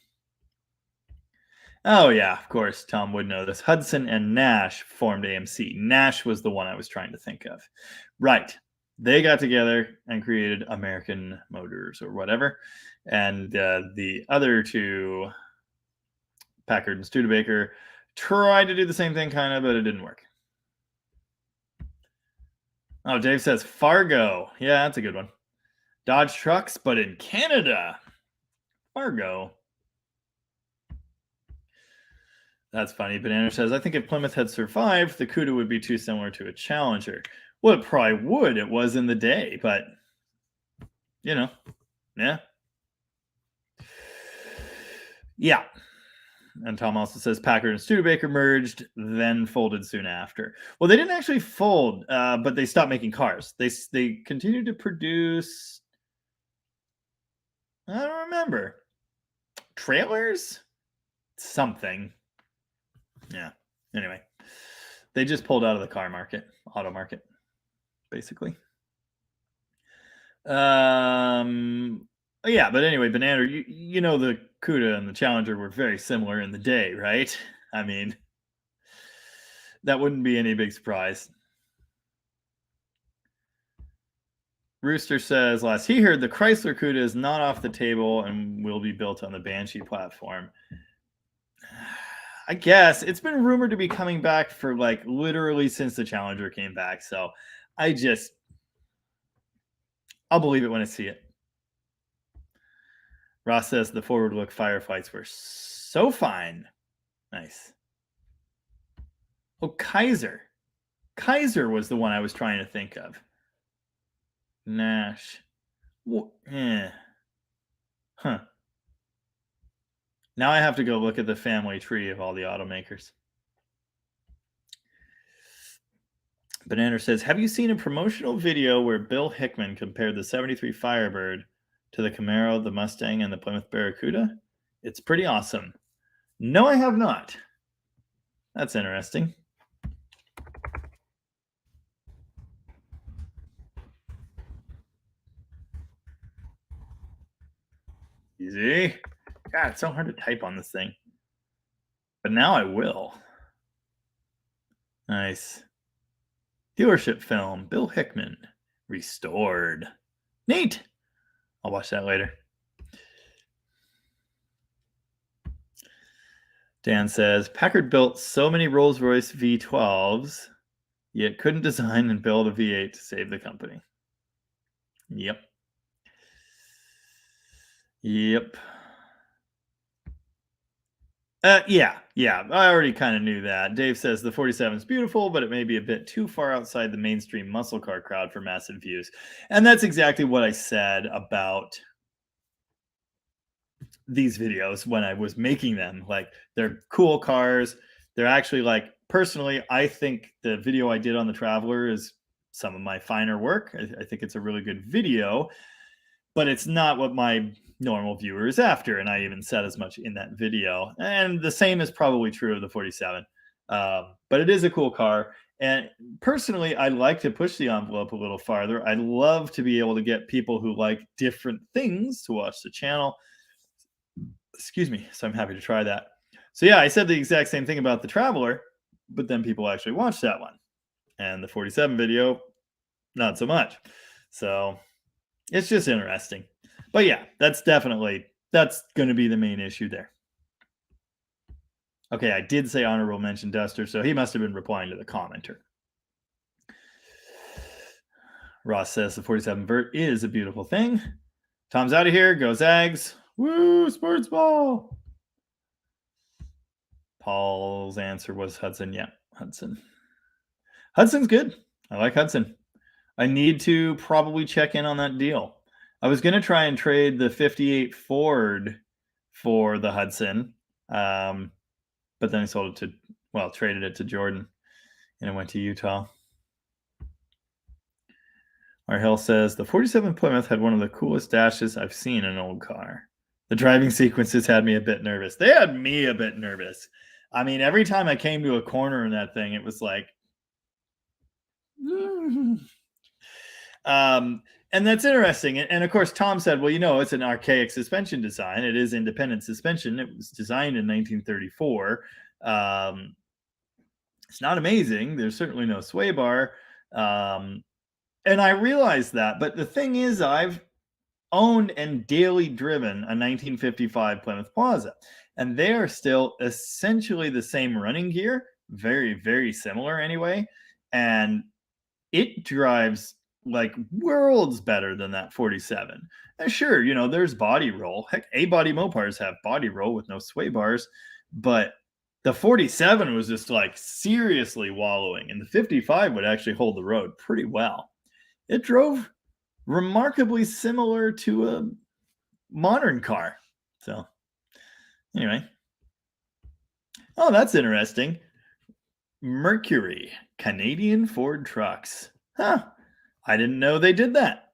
Oh, yeah, of course. Tom would know this. Hudson and Nash formed AMC. Nash was the one I was trying to think of. Right. They got together and created American Motors or whatever. And the other two, Packard and Studebaker, tried to do the same thing kind of, but it didn't work. Oh, Dave says Fargo. Yeah, that's a good one. Dodge trucks, but in Canada. Fargo. That's funny. Banana says, I think if Plymouth had survived, the Cuda would be too similar to a Challenger. Well, it probably would. It was in the day, but, you know, yeah. Yeah. And Tom also says Packard and Studebaker merged, then folded soon after. Well, they didn't actually fold, but they stopped making cars. They continued to produce, I don't remember, trailers? Something. Yeah. Anyway, they just pulled out of the car market, auto market, basically. Yeah, but anyway, Banana, you know the Cuda and the Challenger were very similar in the day, right? I mean, that wouldn't be any big surprise. Rooster says, last he heard, the Chrysler Cuda is not off the table and will be built on the Banshee platform. I guess it's been rumored to be coming back for like literally since the Challenger came back. So I'll believe it when I see it. Ross says the forward look firefights were so fine. Nice. Oh, Kaiser. Kaiser was the one I was trying to think of. Nash. Huh. Now I have to go look at the family tree of all the automakers. Banana says, have you seen a promotional video where Bill Hickman compared the 73 Firebird to the Camaro, the Mustang, and the Plymouth Barracuda? It's pretty awesome. No, I have not. That's interesting. Easy. God, it's so hard to type on this thing. But now I will. Nice. Dealership film, Bill Hickman, restored. Neat. I'll watch that later. Dan says, Packard built so many Rolls-Royce V12s, yet couldn't design and build a V8 to save the company. Yep. Yep. Yeah. I already kind of knew that. Dave says the 47 is beautiful, but it may be a bit too far outside the mainstream muscle car crowd for massive views. And that's exactly what I said about these videos when I was making them. Like, they're cool cars. They're actually, like, personally, I think the video I did on the Traveler is some of my finer work. I think it's a really good video, but it's not what my normal viewer is after. And I even said as much in that video. And the same is probably true of the 47. But it is a cool car. And personally, I like to push the envelope a little farther. I love to be able to get people who like different things to watch the channel. Excuse me. So I'm happy to try that. So yeah, I said the exact same thing about the Traveler, but then people actually watched that one. And the 47 video, not so much. So it's just interesting. But yeah, that's going to be the main issue there. Okay, I did say honorable mention Duster, so he must have been replying to the commenter. Ross says the 47 vert is a beautiful thing. Tom's out of here. Go Zags. Woo, sports ball. Paul's answer was Hudson. Yeah, Hudson. Hudson's good. I like Hudson. I need to probably check in on that deal. I was going to try and trade the 58 Ford for the Hudson, but then I sold it traded it to Jordan, and it went to Utah. Our Hill says, the 47 Plymouth had one of the coolest dashes I've seen in an old car. The driving sequences had me a bit nervous. They had me a bit nervous. I mean, every time I came to a corner in that thing, it was like... and that's interesting. And of course, Tom said, well, it's an archaic suspension design. It is independent suspension. It was designed in 1934. It's not amazing. There's certainly no sway bar. And I realize that. But the thing is, I've owned and daily driven a 1955 Plymouth Plaza. And they are still essentially the same running gear. Very, very similar anyway. And it drives like worlds better than that 47. And sure, there's body roll. Heck, A-body Mopars have body roll with no sway bars. But the 47 was just like seriously wallowing. And the 55 would actually hold the road pretty well. It drove remarkably similar to a modern car. So anyway. Oh, that's interesting. Mercury, Canadian Ford trucks. Huh. I didn't know they did that.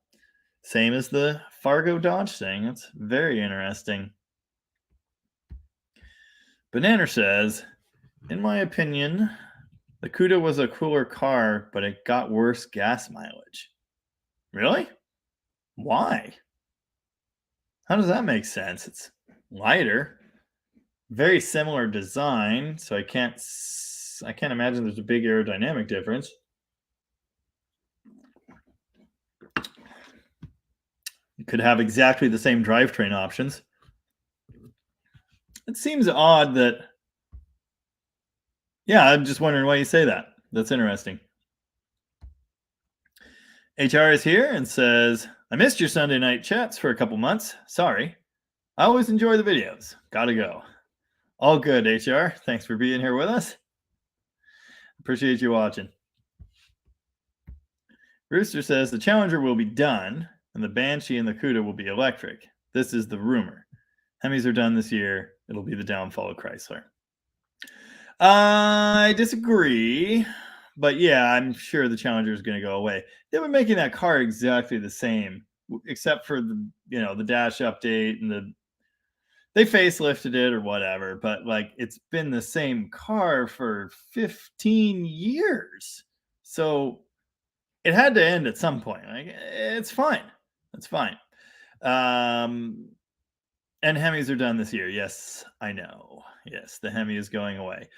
Same as the Fargo Dodge thing. That's very interesting. Banana says, in my opinion, the Cuda was a cooler car, but it got worse gas mileage. Really? Why? How does that make sense? It's lighter, very similar design, so I can't imagine there's a big aerodynamic difference. You could have exactly the same drivetrain options. It seems odd that... Yeah, I'm just wondering why you say that. That's interesting. HR is here and says, I missed your Sunday night chats for a couple months. Sorry. I always enjoy the videos. Gotta go. All good, HR. Thanks for being here with us. Appreciate you watching. Rooster says the Challenger will be done and the Banshee and the Cuda will be electric. This is the rumor. Hemis are done this year. It'll be the downfall of Chrysler. I disagree. But yeah, I'm sure the Challenger is going to go away. They were making that car exactly the same, except for the dash update and they facelifted it or whatever. But like, it's been the same car for 15 years, so it had to end at some point. Like, it's fine. It's fine. And Hemis are done this year. Yes, I know. Yes, the Hemi is going away.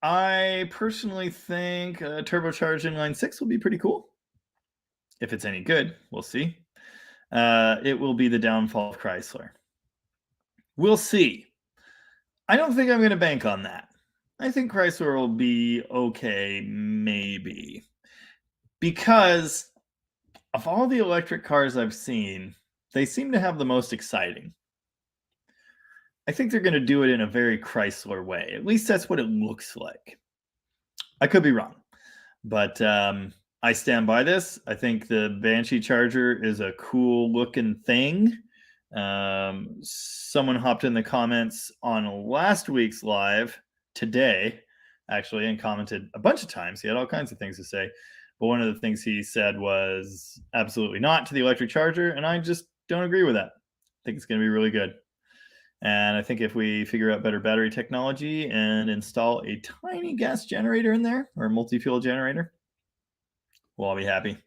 I personally think a turbocharged inline 6 will be pretty cool. If it's any good, we'll see. It will be the downfall of Chrysler. We'll see. I don't think I'm going to bank on that. I think Chrysler will be okay, maybe. Because of all the electric cars I've seen, they seem to have the most exciting. I think they're going to do it in a very Chrysler way. At least that's what it looks like. I could be wrong. But I stand by this. I think the Banshee Charger is a cool looking thing. Someone hopped in the comments on last week's live today, actually, and commented a bunch of times. He had all kinds of things to say. But one of the things he said was absolutely not to the electric Charger. And I just don't agree with that. I think it's going to be really good. And I think if we figure out better battery technology and install a tiny gas generator in there, or a multi-fuel generator, we'll all be happy.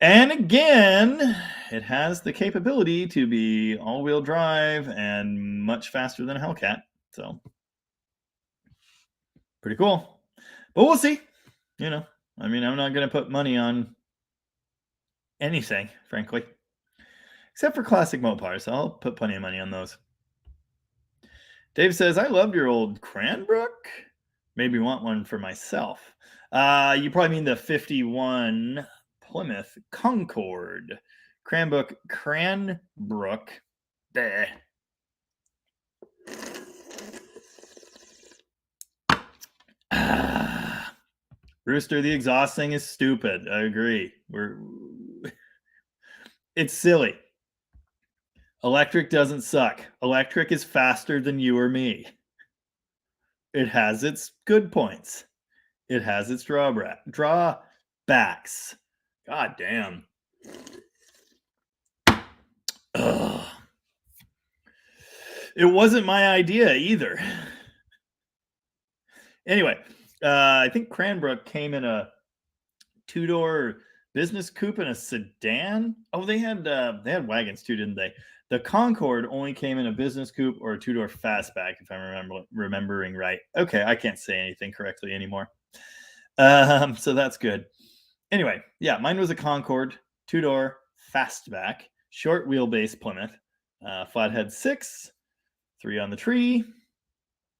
And again, it has the capability to be all-wheel drive and much faster than a Hellcat. So pretty cool. But we'll see. You know, I mean, I'm not going to put money on anything, frankly. Except for classic Mopars. I'll put plenty of money on those. Dave says, I loved your old Cranbrook. Maybe want one for myself. You probably mean the 51 Plymouth Concorde. Cranbrook. Bleh. Rooster, the exhaust thing is stupid. I agree. It's silly. Electric doesn't suck. Electric is faster than you or me. It has its good points. It has its drawbacks. God damn. Ugh. It wasn't my idea either. Anyway, I think Cranbrook came in a two-door business coupe and a sedan. Oh, they had wagons too, didn't they? The Concorde only came in a business coupe or a two-door fastback, if I'm remembering right. Okay, I can't say anything correctly anymore. So that's good. Anyway, yeah, mine was a Concorde, two-door fastback, short wheelbase Plymouth, flathead 6, 3 on the tree,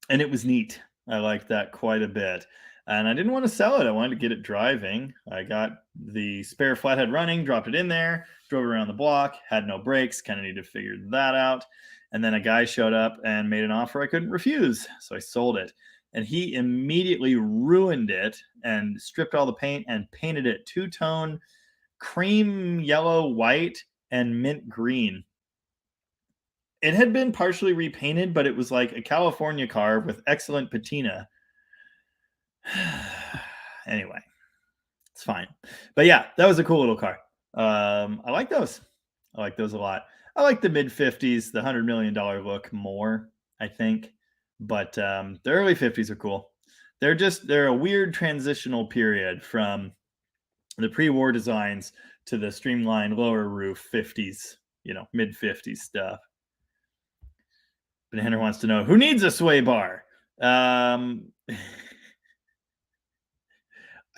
and it was neat. I liked that quite a bit. And I didn't want to sell it. I wanted to get it driving. I got the spare flathead running, dropped it in there, drove it around the block, had no brakes, kind of needed to figure that out. And then a guy showed up and made an offer I couldn't refuse. So I sold it. And he immediately ruined it and stripped all the paint and painted it two-tone cream yellow, white, and mint green. It had been partially repainted, but it was like a California car with excellent patina. Anyway, it's fine. But yeah, that was a cool little car. I like those. I like those a lot. I like the mid-50s, the $100 million look more, I think. But the early 50s are cool. They're a weird transitional period from the pre-war designs to the streamlined lower roof 50s, mid-50s stuff. Banana wants to know, who needs a sway bar? I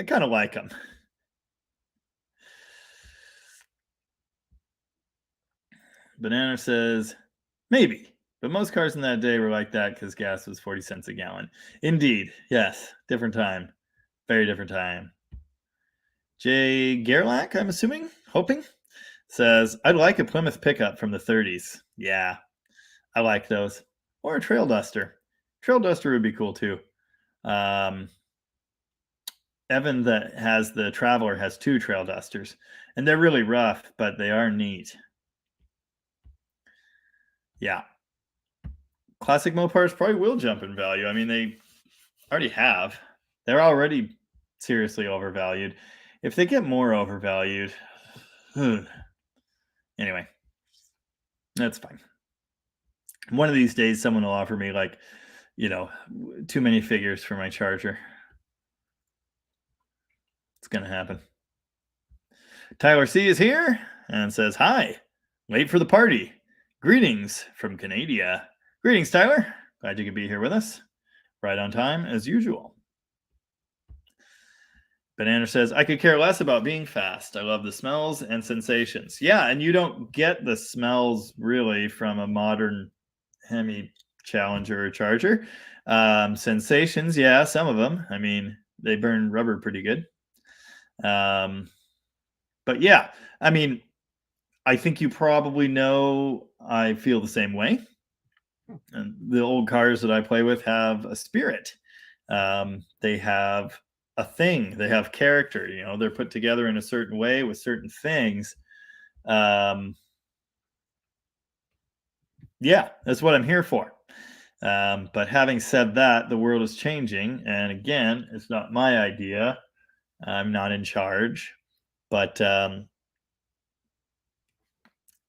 kind of like them. Banana says, maybe. But most cars in that day were like that because gas was 40 cents a gallon. Indeed. Yes. Different time. Very different time. Jay Gerlach, I'm hoping, says, I'd like a Plymouth pickup from the 30s. Yeah. I like those. Or a Trail Duster. Trail Duster would be cool too. Evan that has the Traveler has 2 Trail Dusters, and they're really rough, but they are neat. Yeah. Classic Mopars probably will jump in value. I mean, they already have. They're already seriously overvalued. If they get more overvalued, anyway, that's fine. One of these days, someone will offer me too many figures for my Charger. It's going to happen. Tyler C is here and says, hi, late for the party. Greetings from Canada. Greetings, Tyler. Glad you could be here with us. Right on time, as usual. Banana says, I could care less about being fast. I love the smells and sensations. Yeah, and you don't get the smells really from a modern Hemi Challenger or Charger. Sensations, yeah, some of them. I mean, they burn rubber pretty good. But yeah, I mean, I think you probably know I feel the same way. And the old cars that I play with have a spirit. They have a thing. They have character. They're put together in a certain way with certain things. Yeah, that's what I'm here for. But having said that, the world is changing. And again, it's not my idea. I'm not in charge. But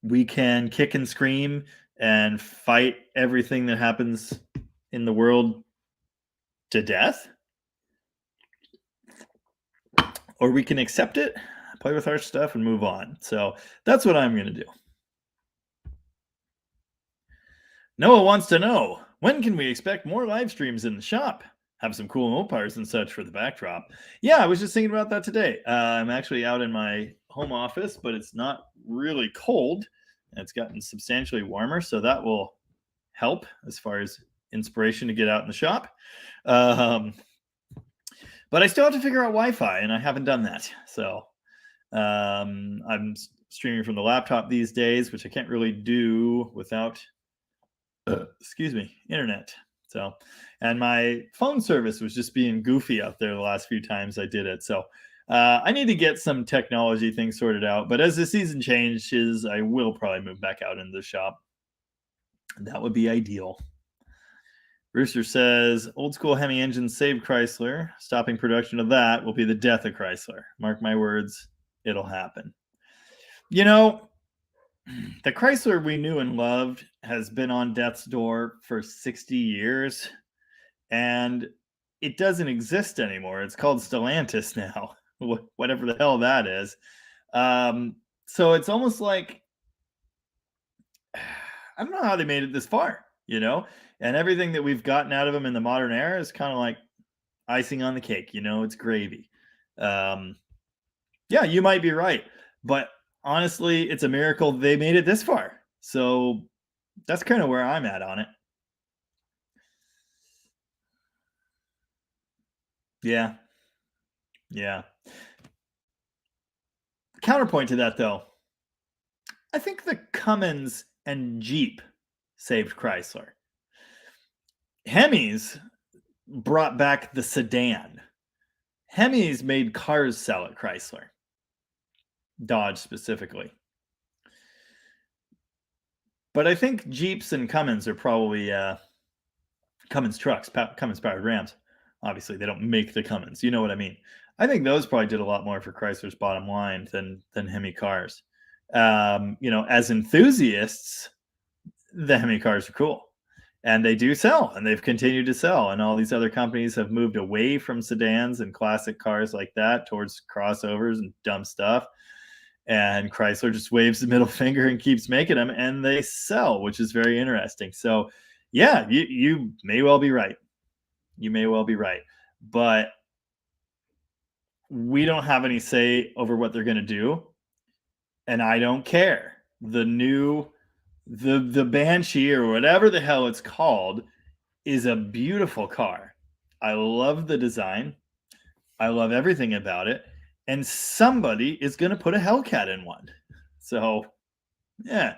we can kick and scream and fight everything that happens in the world to death, or we can accept it, play with our stuff, and move on. So that's what I'm going to do. Noah wants to know, when can we expect more live streams in the shop? Have some cool mopars and such for the backdrop. Yeah, I was just thinking about that today. I'm actually out in my home office, but it's not really cold. It's gotten substantially warmer, so that will help as far as inspiration to get out in the shop. But I still have to figure out Wi-Fi, and I haven't done that. So I'm streaming from the laptop these days, which I can't really do without internet. So, and my phone service was just being goofy out there the last few times I did it. So I need to get some technology things sorted out. But as the season changes, I will probably move back out into the shop. That would be ideal. Rooster says, old school Hemi engines saved Chrysler. Stopping production of that will be the death of Chrysler. Mark my words, it'll happen. You know, the Chrysler we knew and loved has been on death's door for 60 years, and it doesn't exist anymore. It's called Stellantis now, whatever the hell that is. So it's almost like, I don't know how they made it this far, and everything that we've gotten out of them in the modern era is kind of like icing on the cake. It's gravy. Yeah, you might be right, but honestly, it's a miracle they made it this far. So that's kind of where I'm at on it. Yeah. Counterpoint to that, though, I think the Cummins and Jeep saved Chrysler. Hemis brought back the sedan. Hemis made cars sell at Chrysler. Dodge specifically. But I think Jeeps and Cummins are probably Cummins trucks, Cummins powered Rams. Obviously, they don't make the Cummins. You know what I mean? I think those probably did a lot more for Chrysler's bottom line than Hemi cars. As enthusiasts, the Hemi cars are cool. And they do sell, and they've continued to sell. And all these other companies have moved away from sedans and classic cars like that towards crossovers and dumb stuff. And Chrysler just waves the middle finger and keeps making them, and they sell, which is very interesting. So, yeah, you may well be right. You may well be right. But we don't have any say over what they're going to do, and I don't care. The Banshee, or whatever the hell it's called, is a beautiful car. I love the design. I love everything about it. And somebody is going to put a Hellcat in one. So, yeah.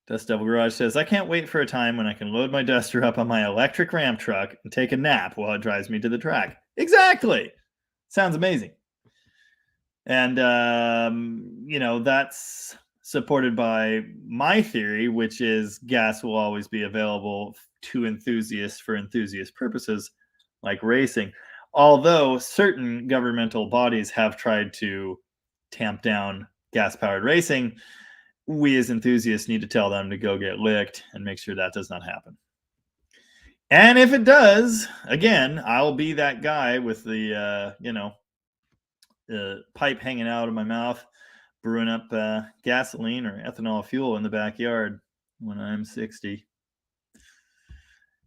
Dust Devil Garage says, I can't wait for a time when I can load my duster up on my electric Ram truck and take a nap while it drives me to the track. Exactly. Sounds amazing. And, that's supported by my theory, which is gas will always be available to enthusiasts for enthusiast purposes, like racing. Although certain governmental bodies have tried to tamp down gas-powered racing, we as enthusiasts need to tell them to go get licked and make sure that does not happen. And if it does, again, I'll be that guy with the, the pipe hanging out of my mouth, brewing up gasoline or ethanol fuel in the backyard when I'm 60.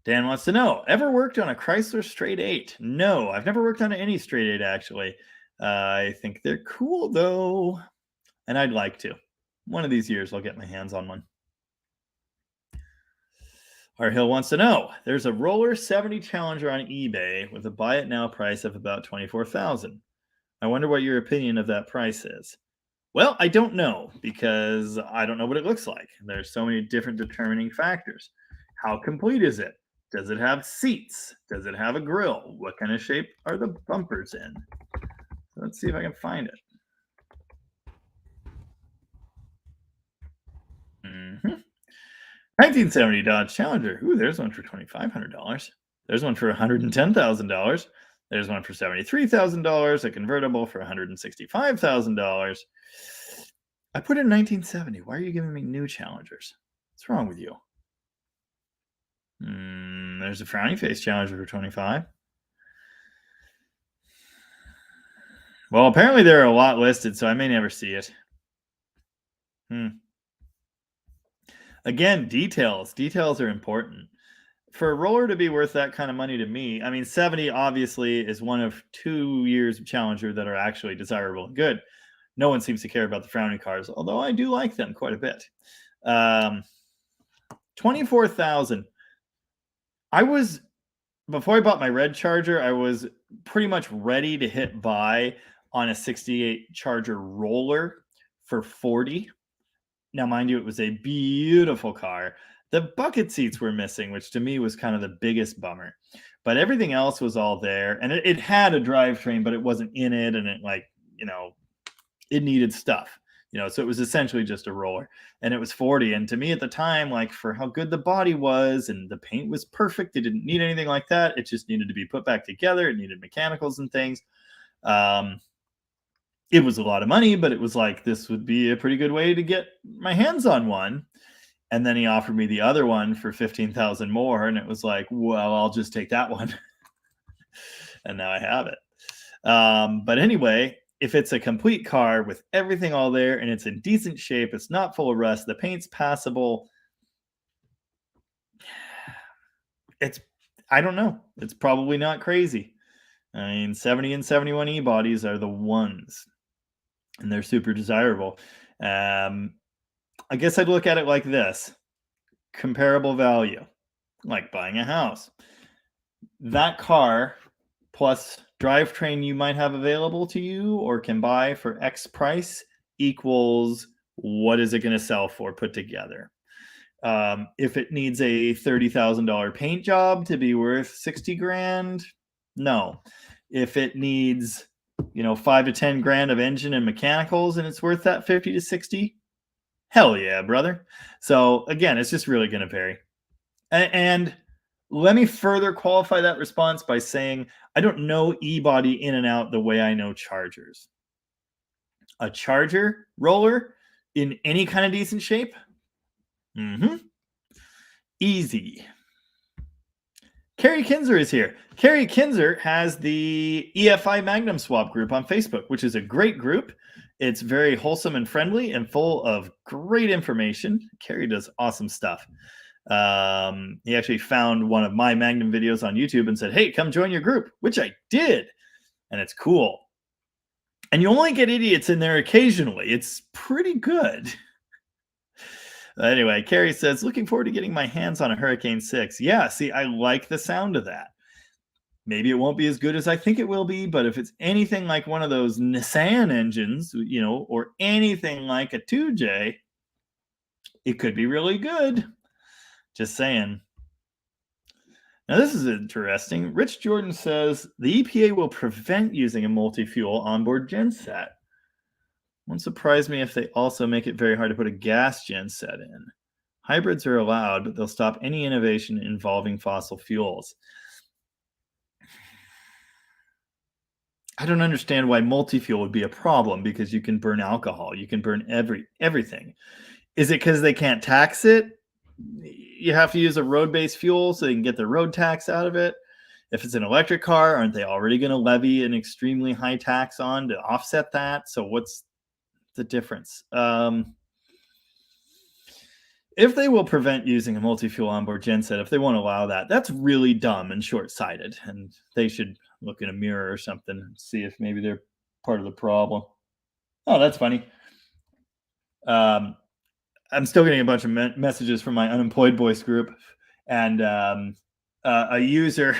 Dan wants to know, ever worked on a Chrysler Straight 8? No, I've never worked on any Straight 8, actually. I think they're cool, though, and I'd like to. One of these years, I'll get my hands on one. Our Hill wants to know, there's a Roller 70 Challenger on eBay with a buy it now price of about $24,000. I wonder what your opinion of that price is. Well, I don't know, because I don't know what it looks like. There's so many different determining factors. How complete is it? Does it have seats? Does it have a grill? What kind of shape are the bumpers in? So let's see if I can find it. 1970 Dodge Challenger. Ooh, there's one for $2,500. There's one for $110,000. There's one for $73,000. A convertible for $165,000. I put in 1970. Why are you giving me new Challengers? What's wrong with you? There's a frowny face Challenger for 25. Well, apparently there are a lot listed, so I may never see it. Again, details. Details are important. For a roller to be worth that kind of money to me, I mean, 70 obviously is one of 2 years of Challenger that are actually desirable and good. No one seems to care about the frowny cars, although I do like them quite a bit. 24,000. Before I bought my red Charger, I was pretty much ready to hit buy on a 68 Charger roller for 40. Now, mind you, it was a beautiful car. The bucket seats were missing, which to me was kind of the biggest bummer. But everything else was all there. And it had a drivetrain, but it wasn't in it. And it needed stuff. So it was essentially just a roller. And it was 40. And to me at the time, like for how good the body was and the paint was perfect, it didn't need anything like that. It just needed to be put back together. It needed mechanicals and things. It was a lot of money, but it was like, this would be a pretty good way to get my hands on one. And then he offered me the other one for 15,000 more. And it was like, well, I'll just take that one. And now I have it. But anyway, if it's a complete car with everything all there and it's in decent shape, it's not full of rust, the paint's passable, I don't know. It's probably not crazy. I mean, 70 and 71 E-bodies are the ones. And they're super desirable. I guess I'd look at it like this. Comparable value, like buying a house. That car plus drivetrain you might have available to you or can buy for X price equals what is it going to sell for put together. If it needs a $30,000 paint job to be worth 60 grand, no. If it needs 5 to 10 grand of engine and mechanicals and it's worth that 50 to 60, hell yeah, brother. So again, it's just really going to vary. And let me further qualify that response by saying I don't know E-body in and out the way I know Chargers. A Charger roller in any kind of decent shape? Easy. Carrie Kinzer is here. Carrie Kinzer has the EFI Magnum Swap group on Facebook, which is a great group. It's very wholesome and friendly and full of great information. Carrie does awesome stuff. He actually found one of my Magnum videos on YouTube and said, hey, come join your group, which I did. And it's cool. And you only get idiots in there occasionally. It's pretty good. Anyway, Carrie says, looking forward to getting my hands on a Hurricane 6. Yeah, see, I like the sound of that. Maybe it won't be as good as I think it will be, but if it's anything like one of those Nissan engines, or anything like a 2J, it could be really good. Just saying. Now, this is interesting. Rich Jordan says the EPA will prevent using a multi-fuel onboard genset. Won't surprise me if they also make it very hard to put a gas genset in. Hybrids are allowed, but they'll stop any innovation involving fossil fuels. I don't understand why multi-fuel would be a problem, because you can burn alcohol. You can burn everything. Is it because they can't tax it? You have to use a road-based fuel so they can get the road tax out of it. If it's an electric car, aren't they already going to levy an extremely high tax on to offset that? So what's the difference? If they will prevent using a multi-fuel onboard genset, if they won't allow that, that's really dumb and short-sighted. And they should look in a mirror or something and see if maybe they're part of the problem. Oh, that's funny. I'm still getting a bunch of messages from my Unemployed Boys group. And a user,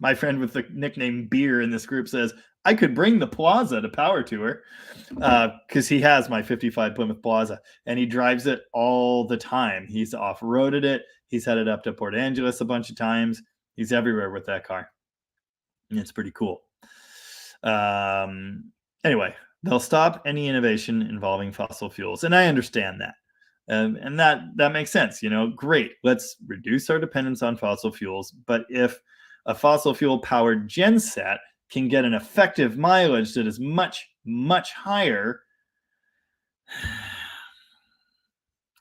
my friend with the nickname Beer in this group, says, I could bring the Plaza to Power Tour, because he has my 55 Plymouth Plaza and he drives it all the time. He's off-roaded it. He's headed up to Port Angeles a bunch of times. He's everywhere with that car. And it's pretty cool. Anyway, they'll stop any innovation involving fossil fuels. And I understand that. And that makes sense. Great. Let's reduce our dependence on fossil fuels. But if a fossil fuel powered genset can get an effective mileage that is much, much higher,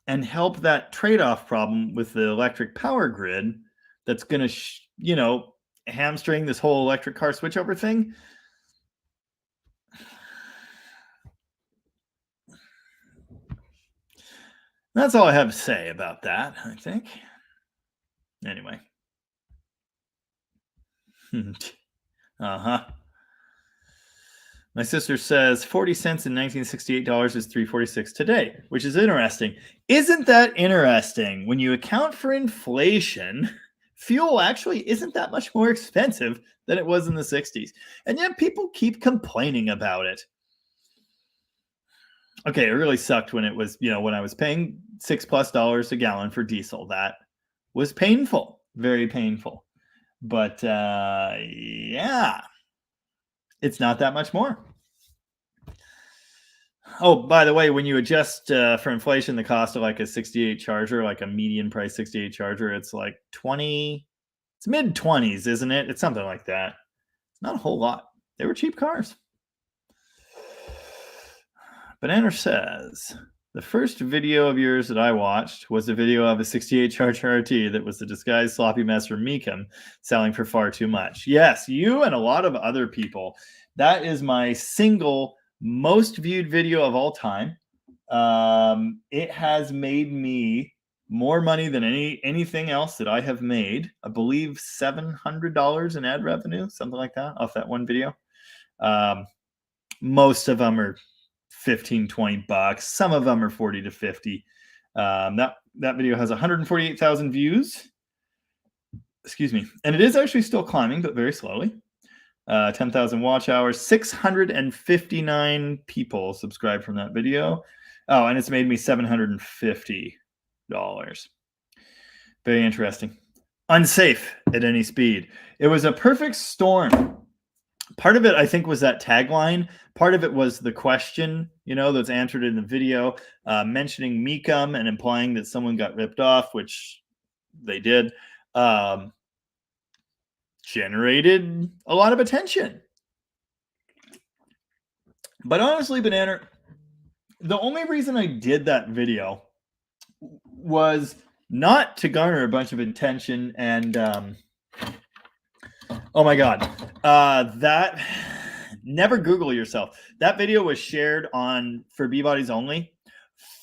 and help that trade-off problem with the electric power grid that's going to, hamstring this whole electric car switchover thing. That's all I have to say about that, I think. Anyway. Uh-huh. My sister says 40 cents in 1968 dollars is $3.46 today, which is interesting. Isn't that interesting? When you account for inflation, fuel actually isn't that much more expensive than it was in the 60s. And yet people keep complaining about it. Okay, it really sucked when it was, when I was paying $6+ a gallon for diesel. That was painful, very painful. But yeah, it's not that much more. Oh, by the way, when you adjust for inflation, the cost of like a 68 Charger, like a median price 68 Charger, it's like 20, it's mid 20s, isn't it? It's something like that. It's not a whole lot. They were cheap cars. Banana says, the first video of yours that I watched was a video of a 68 Charger RT that was the disguised sloppy mess from Mecum selling for far too much. Yes, you and a lot of other people. That is my single most viewed video of all time. It has made me more money than anything else that I have made. I believe $700 in ad revenue, something like that, off that one video. Most of them are 15, 20 bucks. Some of them are 40 to 50. That video has 148,000 views. Excuse me. And it is actually still climbing, but very slowly. 10,000 watch hours. 659 people subscribed from that video. Oh, and it's made me $750. Very interesting. Unsafe at any speed. It was a perfect storm. Part of it, I think, was that tagline. Part of it was the question, that's answered in the video, mentioning Mecum and implying that someone got ripped off, which they did, generated a lot of attention. But honestly, Banana, the only reason I did that video was not to garner a bunch of attention and oh my God. That never Google yourself. That video was shared on For B-Bodies Only,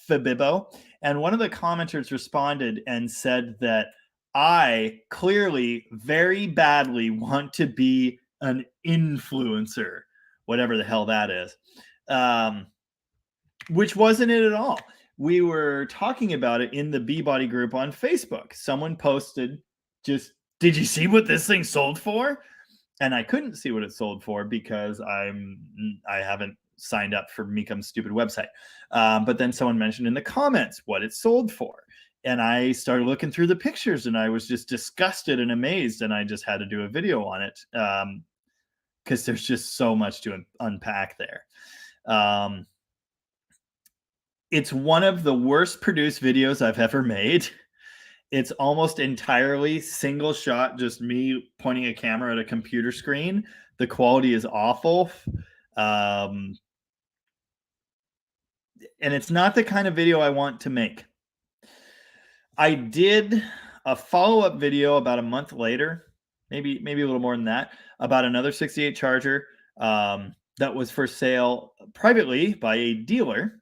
Fabibbo, and one of the commenters responded and said that I clearly very badly want to be an influencer, whatever the hell that is, which wasn't it at all. We were talking about it in the B-Body group on Facebook. Someone posted just, did you see what this thing sold for? And I couldn't see what it sold for because I haven't signed up for Mecum's stupid website. But then someone mentioned in the comments what it sold for. And I started looking through the pictures and I was just disgusted and amazed. And I just had to do a video on it because there's just so much to unpack there. It's one of the worst produced videos I've ever made. It's almost entirely single shot, just me pointing a camera at a computer screen. The quality is awful. And it's not the kind of video I want to make. I did a follow-up video about a month later, maybe a little more than that, about another 68 Charger that was for sale privately by a dealer.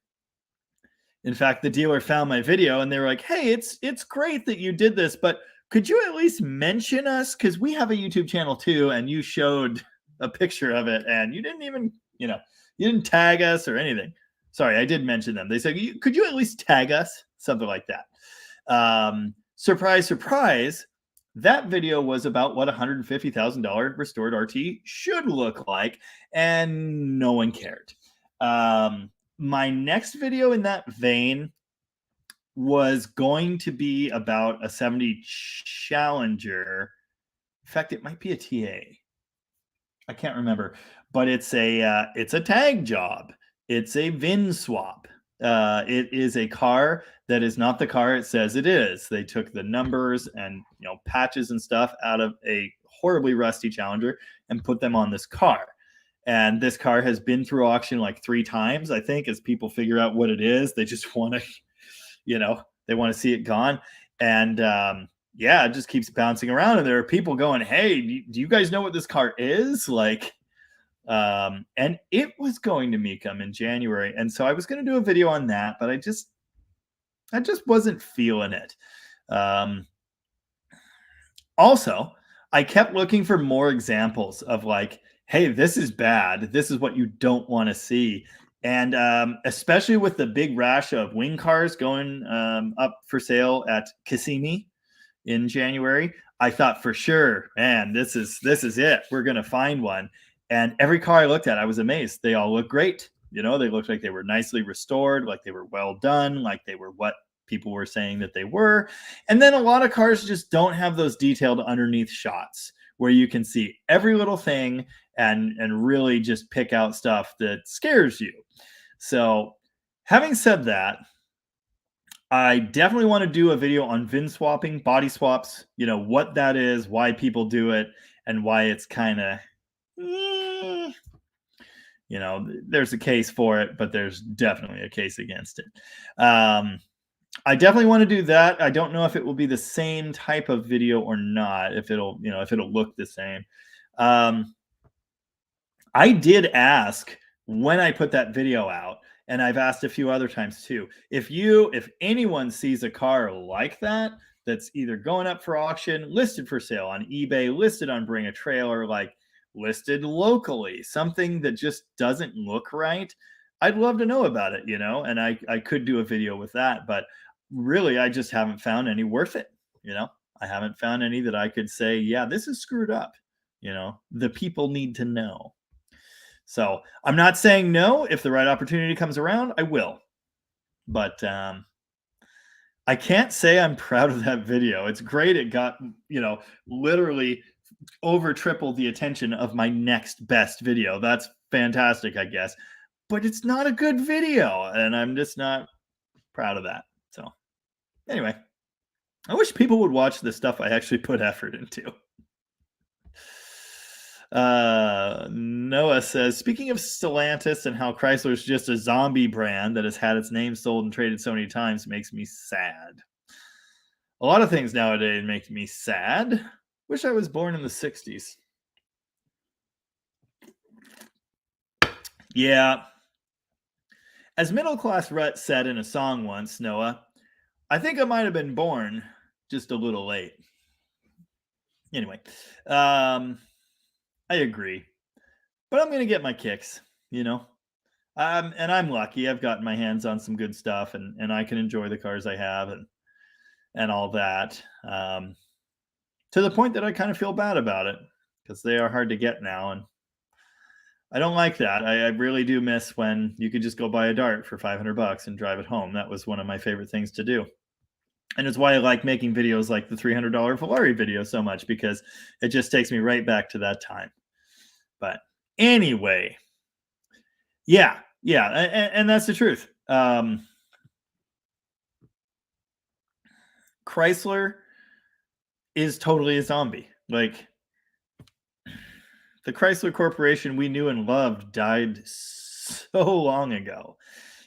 In fact, the dealer found my video and they were like, hey, it's great that you did this, but could you at least mention us? Because we have a YouTube channel too, and you showed a picture of it and you didn't even, you didn't tag us or anything. Sorry, I did mention them. They said, could you at least tag us? Something like that. Surprise, surprise. That video was about what $150,000 restored RT should look like, and no one cared. My next video in that vein was going to be about a 70 Challenger. In fact, it might be a TA. I can't remember, but it's a tag job. It's a VIN swap. It is a car that is not the car it says it is. They took the numbers and patches and stuff out of a horribly rusty Challenger and put them on this car. And this car has been through auction like 3 times, I think, as people figure out what it is. They just want to, They want to see it gone. And yeah, it just keeps bouncing around. And there are people going, hey, do you guys know what this car is? Like, and it was going to Mecum in January. And so I was going to do a video on that, but I just wasn't feeling it. Also, I kept looking for more examples of like, hey, this is bad. This is what you don't want to see. And especially with the big rash of wing cars going up for sale at Kissimmee in January, I thought for sure, man, this is it. We're gonna find one. And every car I looked at, I was amazed. They all look great. You know, they looked like they were nicely restored, like they were well done, like they were what people were saying that they were. And then a lot of cars just don't have those detailed underneath shots where you can see every little thing and really just pick out stuff that scares you. So, having said that, I definitely want to do a video on VIN swapping, body swaps, you know, what that is, why people do it, and why it's kind of, you know, there's a case for it, but there's definitely a case against it. I definitely want to do that. I don't know if it will be the same type of video or not, if it'll, you know, if it'll look the same. I did ask when I put that video out, and I've asked a few other times too, if anyone sees a car like that, that's either going up for auction, listed for sale on eBay, listed on Bring a Trailer, like listed locally, something that just doesn't look right, I'd love to know about it, you know, and I could do a video with that, but really, I just haven't found any worth it, you know. I haven't found any that I could say, yeah, this is screwed up, you know, the people need to know. So I'm not saying no. If the right opportunity comes around, I will. But I can't say I'm proud of that video. It's great. It got, you know, literally over triple the attention of my next best video. That's fantastic, I guess. But it's not a good video. And I'm just not proud of that. So anyway, I wish people would watch the stuff I actually put effort into. Noah says, speaking of Stellantis and how Chrysler's just a zombie brand that has had its name sold and traded so many times, makes me sad. A lot of things nowadays make me sad. Wish I was born in the 60s. Yeah. As Middle Class Rut said in a song once, Noah, I think I might have been born just a little late. Anyway, I agree, but I'm going to get my kicks, you know, and I'm lucky. I've gotten my hands on some good stuff, and I can enjoy the cars I have and all that, to the point that I kind of feel bad about it because they are hard to get now. And I don't like that. I really do miss when you could just go buy a Dart for $500 and drive it home. That was one of my favorite things to do. And it's why I like making videos like the $300 Volare video so much, because it just takes me right back to that time. But anyway, yeah, and that's the truth. Chrysler is totally a zombie. Like, the Chrysler Corporation we knew and loved died so long ago,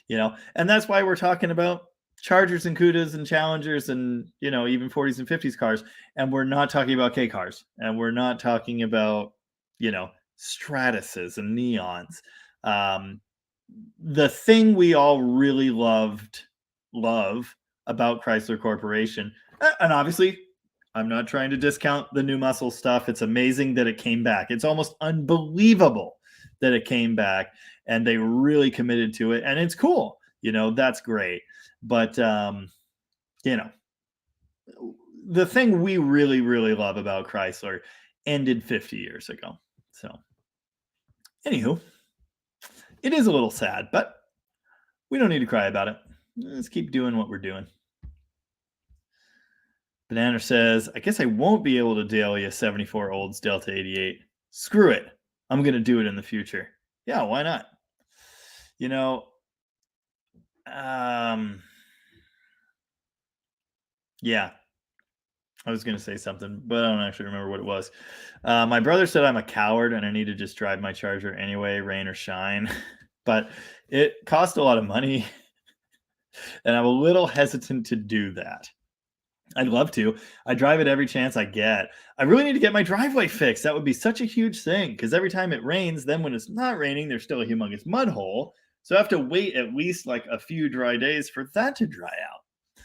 you know, and that's why we're talking about Chargers and Cudas and Challengers and, you know, even 40s and 50s cars. And we're not talking about K cars, and we're not talking about, you know, Stratuses and Neons. The thing we all really love about Chrysler Corporation, and obviously I'm not trying to discount the new muscle stuff. It's amazing that it came back. It's almost unbelievable that it came back, and they really committed to it, and it's cool. You know, that's great. But, you know, the thing we really, really love about Chrysler ended 50 years ago. So, anywho, it is a little sad, but we don't need to cry about it. Let's keep doing what we're doing. Banana says, I guess I won't be able to daily a 74 Olds Delta 88. Screw it. I'm going to do it in the future. Yeah, why not? You know, yeah, I was going to say something, but I don't actually remember what it was. My brother said I'm a coward and I need to just drive my Charger anyway, rain or shine. But it cost a lot of money. And I'm a little hesitant to do that. I'd love to. I drive it every chance I get. I really need to get my driveway fixed. That would be such a huge thing because every time it rains, then when it's not raining, there's still a humongous mud hole. So I have to wait at least like a few dry days for that to dry out.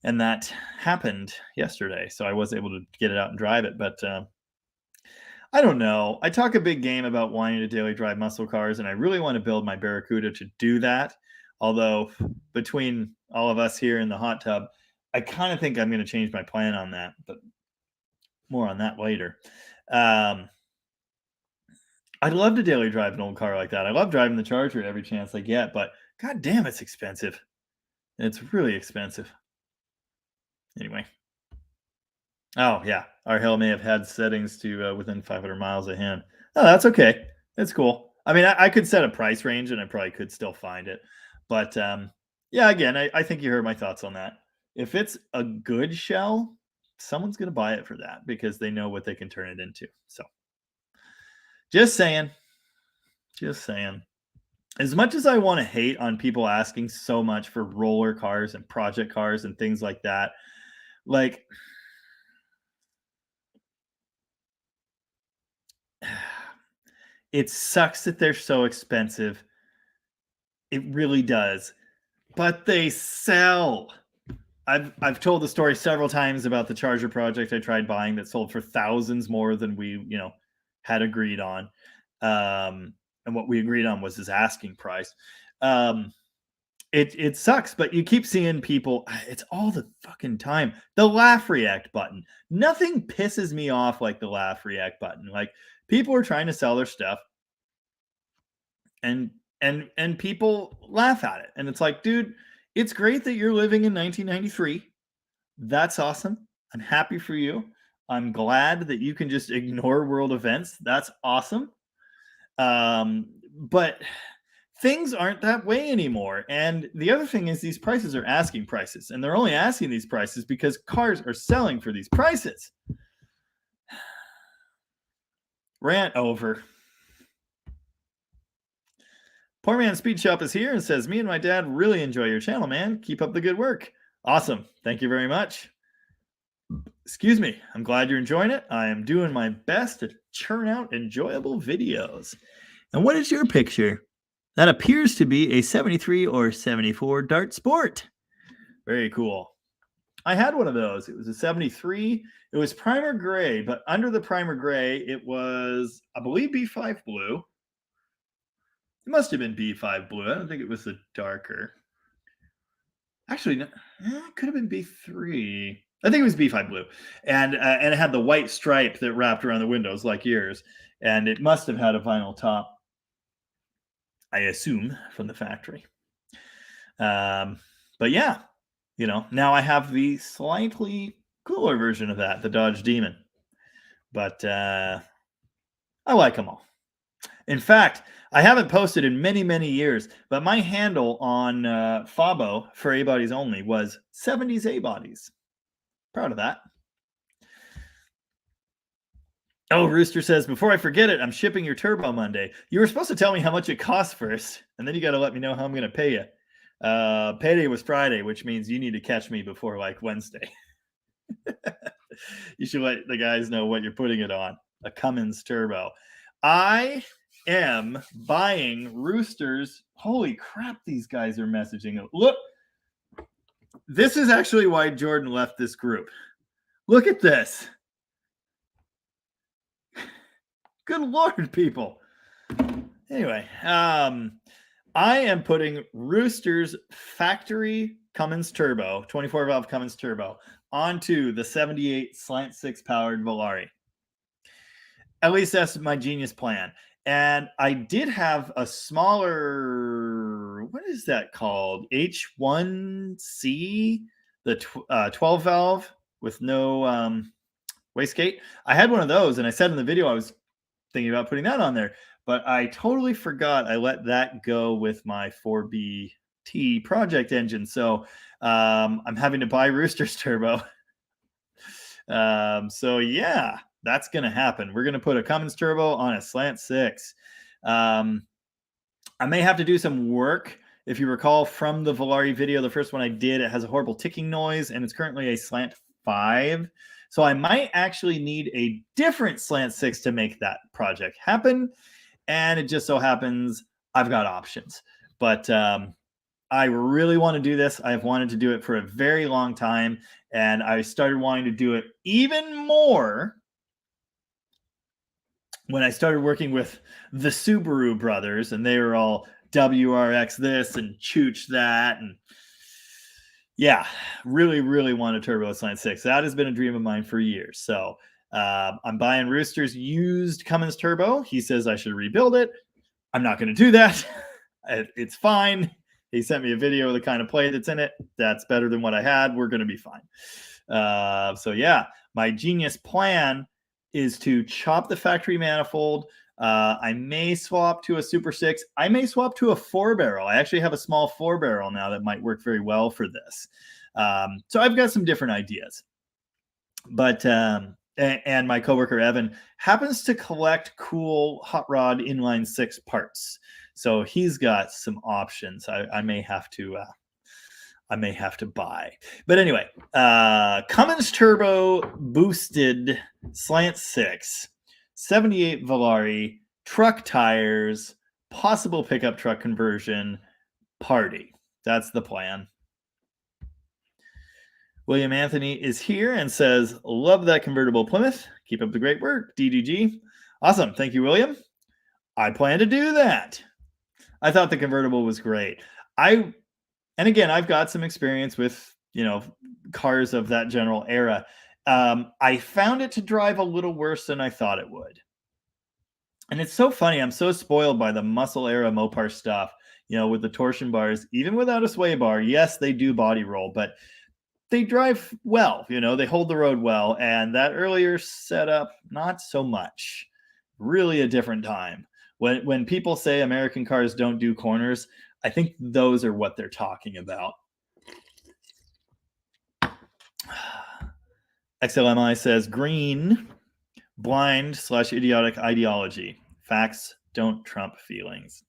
And that happened yesterday. So I was able to get it out and drive it. But I don't know. I talk a big game about wanting to daily drive muscle cars, and I really want to build my Barracuda to do that. Although, between all of us here in the hot tub, I kind of think I'm going to change my plan on that, but more on that later. Um, I'd love to daily drive an old car like that. I love driving the Charger every chance I get, but god damn, it's expensive. It's really expensive. Anyway. Oh, yeah. Our hill may have had settings to within 500 miles of him. Oh, that's okay. That's cool. I mean, I could set a price range and I probably could still find it. But yeah, again, I think you heard my thoughts on that. If it's a good shell, someone's going to buy it for that because they know what they can turn it into. So just saying. Just saying. As much as I want to hate on people asking so much for roller cars and project cars and things like that, like, it sucks that they're so expensive. It really does. But they sell. I've told the story several times about the Charger project I tried buying that sold for thousands more than we, had agreed on. And what we agreed on was his asking price. It sucks, but you keep seeing people. It's all the fucking time. The laugh react button. Nothing pisses me off like the laugh react button. Like, people are trying to sell their stuff, and people laugh at it, and it's like, dude, it's great that you're living in 1993. That's awesome. I'm happy for you. I'm glad that you can just ignore world events. That's awesome. But things aren't that way anymore. And the other thing is, these prices are asking prices, and they're only asking these prices because cars are selling for these prices. Rant over. Poor Man Speed Shop is here and says, me and my dad really enjoy your channel, man. Keep up the good work. Awesome. Thank you very much. Excuse me. I'm glad you're enjoying it. I am doing my best to churn out enjoyable videos. And what is your picture? That appears to be a 73 or 74 Dart Sport. Very cool. I had one of those. It was a 73. It was primer gray, but under the primer gray, it was, I believe, B5 blue. It must have been B5 blue. I don't think it was the darker. Actually, no, it could have been B3. I think it was B5 blue. And it had the white stripe that wrapped around the windows like yours. And it must have had a vinyl top, I assume, from the factory. But yeah, now I have the slightly cooler version of that, the Dodge Demon. But I like them all. In fact, I haven't posted in many, many years, but my handle on Fabo for A-Bodies Only was 70s A-Bodies. Proud of that. Oh, Rooster says, before I forget it, I'm shipping your turbo Monday. You were supposed to tell me how much it costs first, and then you got to let me know how I'm going to pay you. Payday was Friday, which means you need to catch me before like Wednesday. You should let the guys know what you're putting it on. A Cummins turbo. I am buying Rooster's. Holy crap, these guys are messaging. Look, this is actually why Jordan left this group. Look at this. Good Lord, people. Anyway, I am putting Rooster's factory Cummins turbo, 24 valve Cummins turbo, onto the 78 slant 6 powered Volare. At least that's my genius plan. And I did have a smaller, what is that called? H1C, the 12 valve with no wastegate. I had one of those, and I said in the video I was thinking about putting that on there, but I totally forgot I let that go with my 4BT project engine. So I'm having to buy Rooster's turbo. So yeah, that's going to happen. We're going to put a Cummins turbo on a slant 6. I may have to do some work If you recall from the Volare video, the first one I did, it has a horrible ticking noise, and it's currently a slant 5. So I might actually need a different slant 6 to make that project happen. And it just so happens I've got options. But I really want to do this. I've wanted to do it for a very long time, and I started wanting to do it even more when I started working with the Subaru brothers, and they were all WRX this and Chooch that, and yeah, really, really want a turbo slant 6. That has been a dream of mine for years. So I'm buying Rooster's used Cummins turbo. He says I should rebuild it. I'm not going to do that. It's fine. He sent me a video of the kind of play that's in it. That's better than what I had. We're going to be fine. So yeah, my genius plan is to chop the factory manifold. I may swap to a Super 6. I may swap to a 4-barrel. I actually have a small 4-barrel now that might work very well for this. So I've got some different ideas. But and my coworker Evan happens to collect cool hot rod inline 6 parts. So he's got some options. I may have to buy. But anyway, Cummins turbo boosted slant 6, 78 Volare, truck tires, possible pickup truck conversion, party. That's the plan. William Anthony is here and says, love that convertible Plymouth. Keep up the great work, DDG. Awesome. Thank you, William. I plan to do that. I thought the convertible was great. And again, I've got some experience with, cars of that general era. I found it to drive a little worse than I thought it would. And it's so funny. I'm so spoiled by the muscle era Mopar stuff, with the torsion bars, even without a sway bar. Yes, they do body roll, but they drive well, they hold the road well. And that earlier setup, not so much. Really a different time. When people say American cars don't do corners, I think those are what they're talking about. XLMI says green, blind/idiotic ideology. Facts don't trump feelings.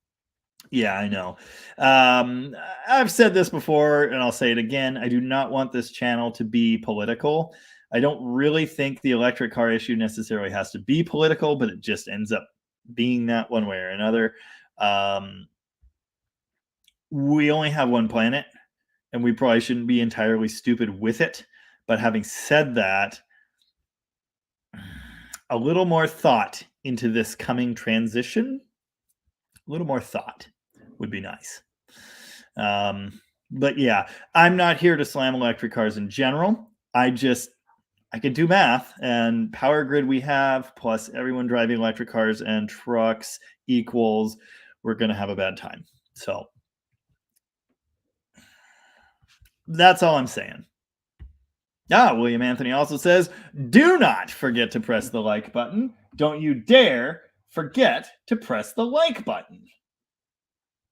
Yeah, I know. I've said this before, and I'll say it again. I do not want this channel to be political. I don't really think the electric car issue necessarily has to be political, but it just ends up being that one way or another. We only have one planet, and we probably shouldn't be entirely stupid with it. But having said that, a little more thought into this coming transition, a little more thought would be nice. But yeah, I'm not here to slam electric cars in general. I can do math, and power grid we have, plus everyone driving electric cars and trucks equals we're going to have a bad time. So that's all I'm saying. William Anthony also says, do not forget to press the like button. Don't you dare forget to press the like button.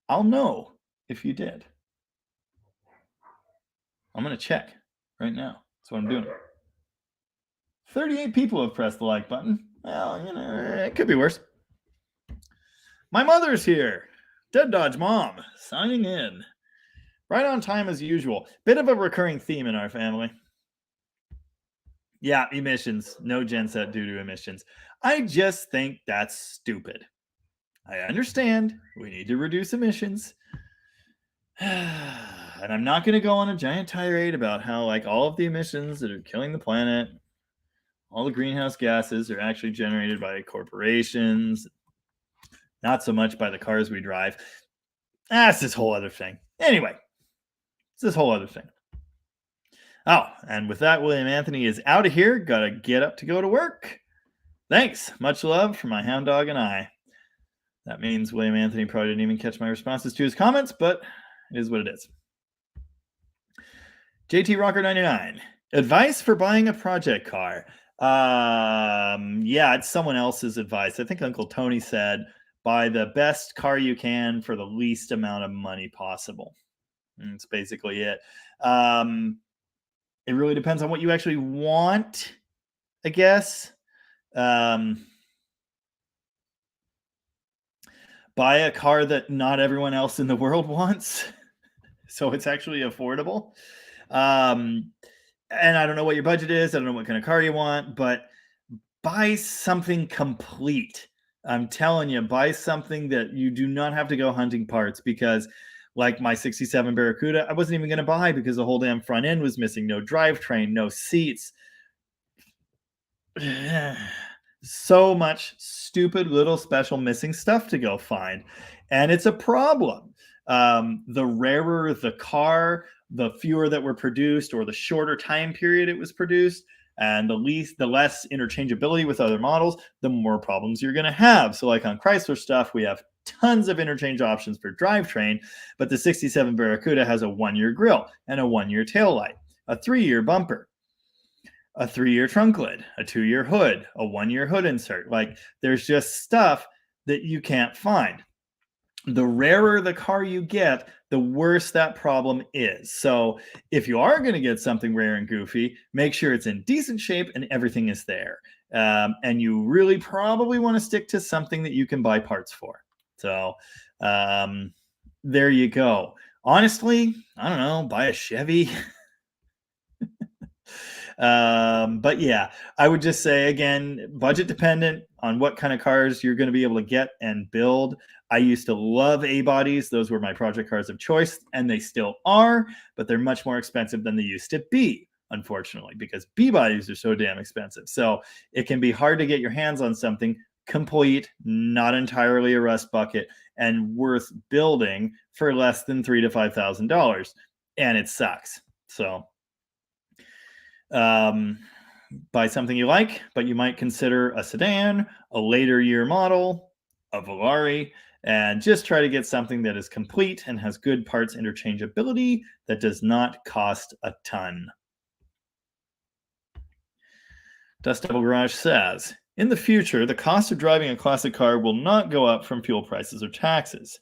I'll know if you did. I'm going to check right now. That's what I'm doing. 38 people have pressed the like button. Well, it could be worse. My mother's here. Dead Dodge Mom, signing in. Right on time as usual. Bit of a recurring theme in our family. Yeah, emissions. No genset due to emissions. I just think that's stupid. I understand we need to reduce emissions. And I'm not going to go on a giant tirade about how all of the emissions that are killing the planet, all the greenhouse gases are actually generated by corporations, not so much by the cars we drive. That's this whole other thing. Anyway, it's this whole other thing. Oh, and with that, William Anthony is out of here. Got to get up to go to work. Thanks. Much love from my hound dog and I. That means William Anthony probably didn't even catch my responses to his comments, but it is what it is. JT Rocker 99. Advice for buying a project car. Yeah, it's someone else's advice. I think Uncle Tony said, buy the best car you can for the least amount of money possible. And that's basically it. It really depends on what you actually want, I guess. buy a car that not everyone else in the world wants, so it's actually affordable. Um, and I don't know what your budget is. I don't know what kind of car you want, but buy something complete. I'm telling you, buy something that you do not have to go hunting parts, because like my 67 Barracuda, I wasn't even going to buy because the whole damn front end was missing. No drivetrain, no seats. So much stupid little special missing stuff to go find. And it's a problem. The rarer the car, the fewer that were produced, or the shorter time period it was produced, and the less interchangeability with other models, the more problems you're going to have. So like on Chrysler stuff, we have tons of interchange options for drivetrain, but the 67 Barracuda has a 1-year grille and a 1-year tail light, a 3-year bumper, a 3-year trunk lid, a 2-year hood, a 1-year hood insert. Like, there's just stuff that you can't find. The rarer the car you get, the worse that problem is. So if you are going to get something rare and goofy, make sure it's in decent shape and everything is there. And you really probably want to stick to something that you can buy parts for. So there you go. Honestly, I don't know, buy a Chevy. But yeah, I would just say, again, budget dependent on what kind of cars you're going to be able to get and build. I used to love A-bodies. Those were my project cars of choice, and they still are, but they're much more expensive than they used to be, unfortunately, because B-bodies are so damn expensive. So it can be hard to get your hands on something complete, not entirely a rust bucket, and worth building for less than $3,000 to $5,000, and it sucks. So buy something you like, but you might consider a sedan, a later year model, a Volare, and just try to get something that is complete and has good parts interchangeability that does not cost a ton. Dust Devil Garage says, in the future, the cost of driving a classic car will not go up from fuel prices or taxes.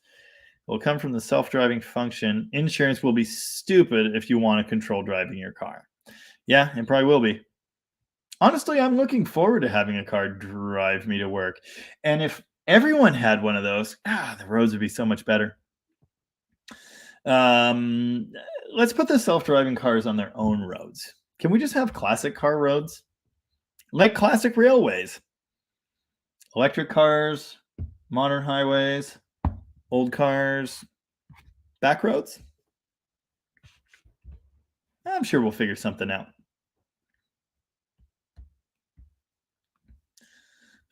It will come from the self-driving function. Insurance will be stupid if you want to control driving your car. Yeah, it probably will be. Honestly, I'm looking forward to having a car drive me to work. And if everyone had one of those, the roads would be so much better. Let's put the self-driving cars on their own roads. Can we just have classic car roads? Like classic railways. Electric cars, modern highways, old cars, back roads? I'm sure we'll figure something out.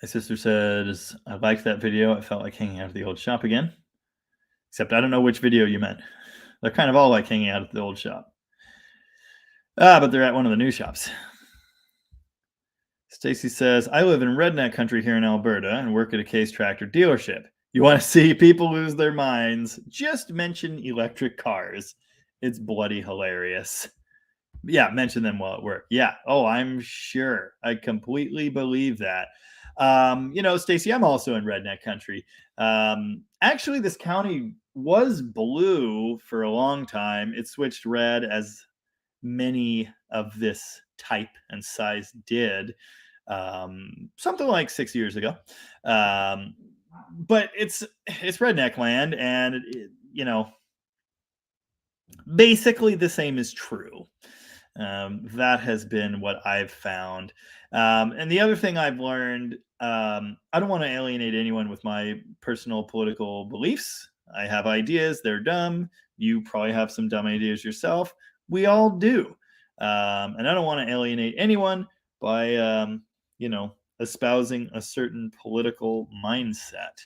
My sister says, I liked that video. I felt like hanging out at the old shop again. Except I don't know which video you meant. They're kind of all like hanging out at the old shop. But they're at one of the new shops. Stacy says, I live in redneck country here in Alberta and work at a Case tractor dealership. You want to see people lose their minds? Just mention electric cars. It's bloody hilarious. Yeah, mention them while at work. Yeah. Oh, I'm sure. I completely believe that. Stacy, I'm also in redneck country. Actually, this county was blue for a long time. It switched red, as many of this type and size did, something like 6 years ago. But it's redneck land, and basically the same is true. That has been what I've found. And the other thing I've learned, I don't want to alienate anyone with my personal political beliefs. I have ideas. They're dumb. You probably have some dumb ideas yourself. We all do. And I don't want to alienate anyone by, espousing a certain political mindset.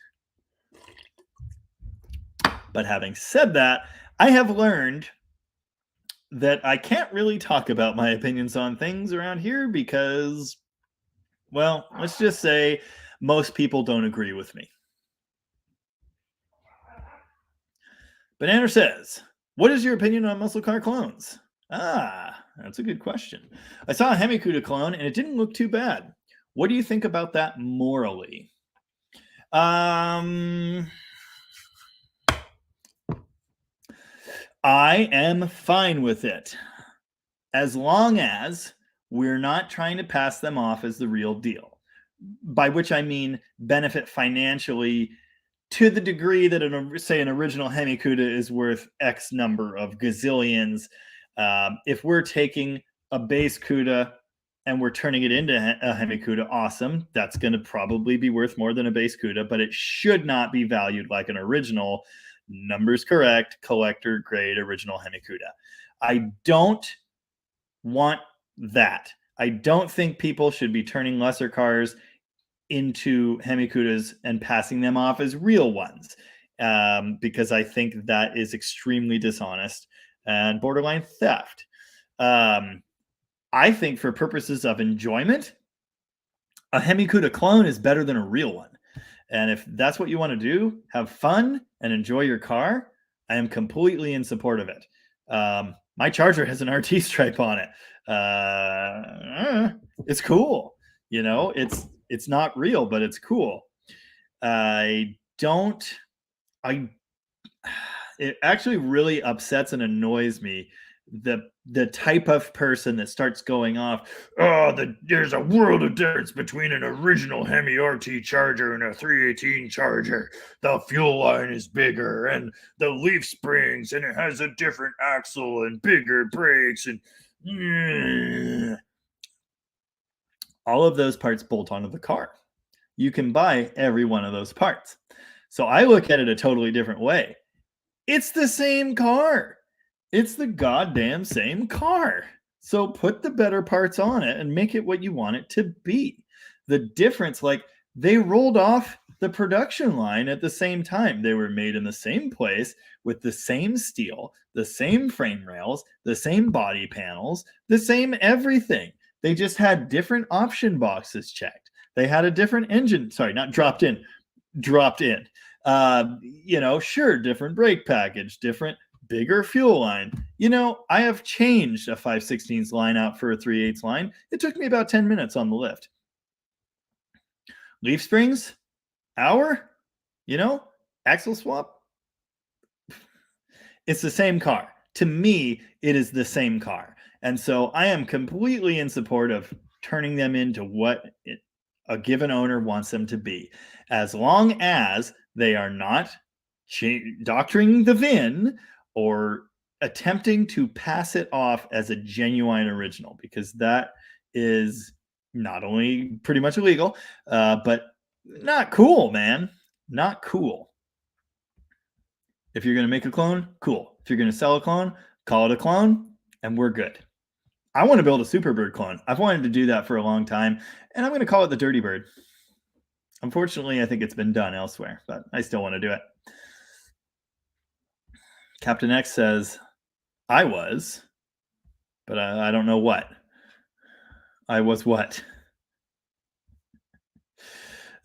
But having said that, I have learned that I can't really talk about my opinions on things around here because, well, let's just say most people don't agree with me. Banana says, what is your opinion on muscle car clones? That's a good question. I saw a Hemi-Cuda clone and it didn't look too bad. What do you think about that morally? I am fine with it, as long as we're not trying to pass them off as the real deal, by which I mean benefit financially to the degree that say an original Hemi Cuda is worth X number of gazillions. If we're taking a base Cuda and we're turning it into a Hemi Cuda, awesome. That's going to probably be worth more than a base Cuda, but it should not be valued like an original, numbers correct, collector grade original Hemi Cuda. I don't want that. I don't think people should be turning lesser cars into Hemi Cudas and passing them off as real ones, because I think that is extremely dishonest and borderline theft. I think for purposes of enjoyment, a Hemi Cuda clone is better than a real one. And if that's what you want to do, have fun and enjoy your car, I am completely in support of it. My Charger has an RT stripe on it. It's cool. You know, it's not real, but it's cool. It actually really upsets and annoys me the type of person that starts going off, there's a world of difference between an original Hemi RT Charger and a 318 Charger. The fuel line is bigger and the leaf springs and it has a different axle and bigger brakes and all of those parts bolt onto the car. You can buy every one of those parts. So I look at it a totally different way. It's the same car. It's the goddamn same car. So put the better parts on it and make it what you want it to be. The difference, like they rolled off the production line at the same time. They were made in the same place with the same steel, the same frame rails, the same body panels, the same everything. They just had different option boxes checked. They had a different engine. Sorry, not dropped in. Sure, different brake package, different bigger fuel line. I have changed a 5/16 line out for a 3/8 line. It took me about 10 minutes on the lift. Leaf springs, hour, axle swap. It's the same car. To me, it is the same car. And so I am completely in support of turning them into what a given owner wants them to be, as long as they are not doctoring the VIN or attempting to pass it off as a genuine original, because that is not only pretty much illegal, but not cool, man. Not cool. If you're going to make a clone, cool. If you're going to sell a clone, call it a clone, and we're good. I want to build a Superbird clone. I've wanted to do that for a long time, and I'm going to call it the Dirty Bird. Unfortunately, I think it's been done elsewhere, but I still want to do it. Captain X says, I was, but I don't know what. I was what?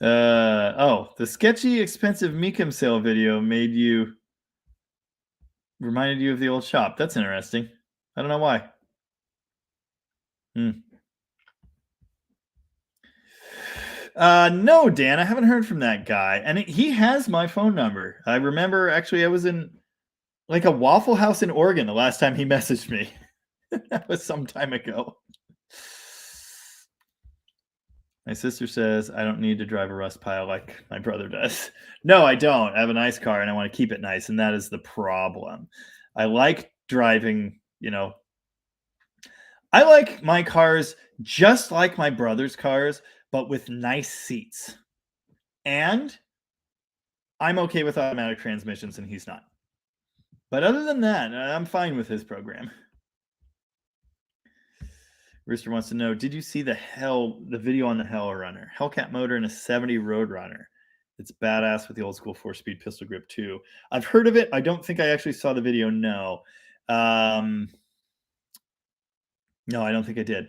The sketchy, expensive Meekum sale video reminded you of the old shop. That's interesting. I don't know why. No, Dan, I haven't heard from that guy. And he has my phone number. I remember, actually, I was in like a Waffle House in Oregon the last time he messaged me. That was some time ago. My sister says I don't need to drive a rust pile like my brother does. No, I don't. I have a nice car and I want to keep it nice. And that is the problem. I like driving, I like my cars just like my brother's cars, but with nice seats. And I'm okay with automatic transmissions and he's not. But other than that, I'm fine with his program. Rooster wants to know, did you see the video on the Hell Runner? Hellcat motor and a 70 Roadrunner. It's badass with the old school 4-speed pistol grip too. I've heard of it. I don't think I actually saw the video, no. No, I don't think I did.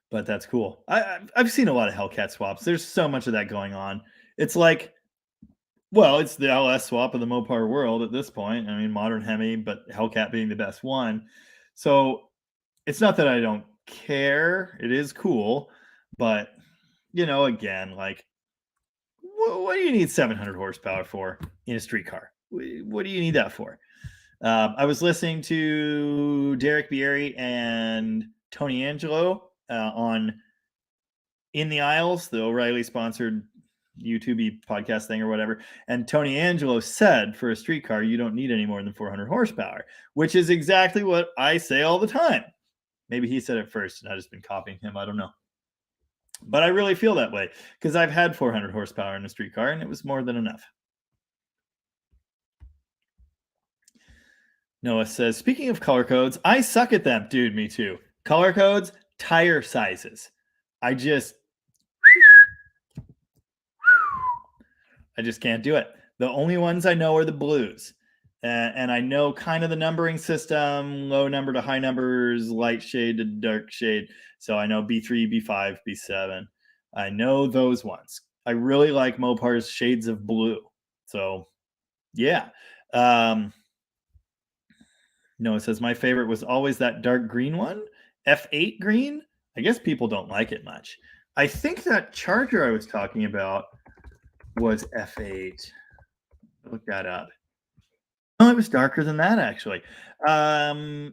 But that's cool. I've seen a lot of Hellcat swaps. There's so much of that going on. It's like, well, it's the LS swap of the Mopar world at this point. I mean, modern Hemi, but Hellcat being the best one. So it's not that I don't care. It is cool. But, again, like, what do you need 700 horsepower for in a street car? What do you need that for? I was listening to Derek Bieri and Tony Angelo on In the Aisles, the O'Reilly sponsored YouTube podcast thing or whatever. And Tony Angelo said for a street car, you don't need any more than 400 horsepower, which is exactly what I say all the time. Maybe he said it first and I've just been copying him. I don't know. But I really feel that way because I've had 400 horsepower in a street car and it was more than enough. Noah says, speaking of color codes, I suck at them. Dude, me too. Color codes, tire sizes. I just can't do it. The only ones I know are the blues. And I know kind of the numbering system, low number to high numbers, light shade to dark shade. So I know B3, B5, B7. I know those ones. I really like Mopar's shades of blue. So yeah. No, it says my favorite was always that dark green one, F8 green. I guess people don't like it much. I think that Charger I was talking about was F8. Look that up. No, it was darker than that actually. I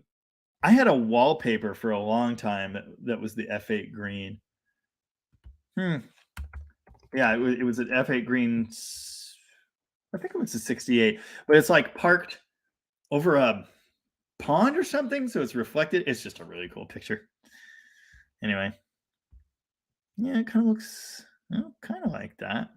had a wallpaper for a long time that was the F8 green. Yeah, it was an F8 green. I think it was a 68, but it's like parked over a pond or something, so it's reflected. It's just a really cool picture. Anyway, yeah, it kind of looks kind of like that.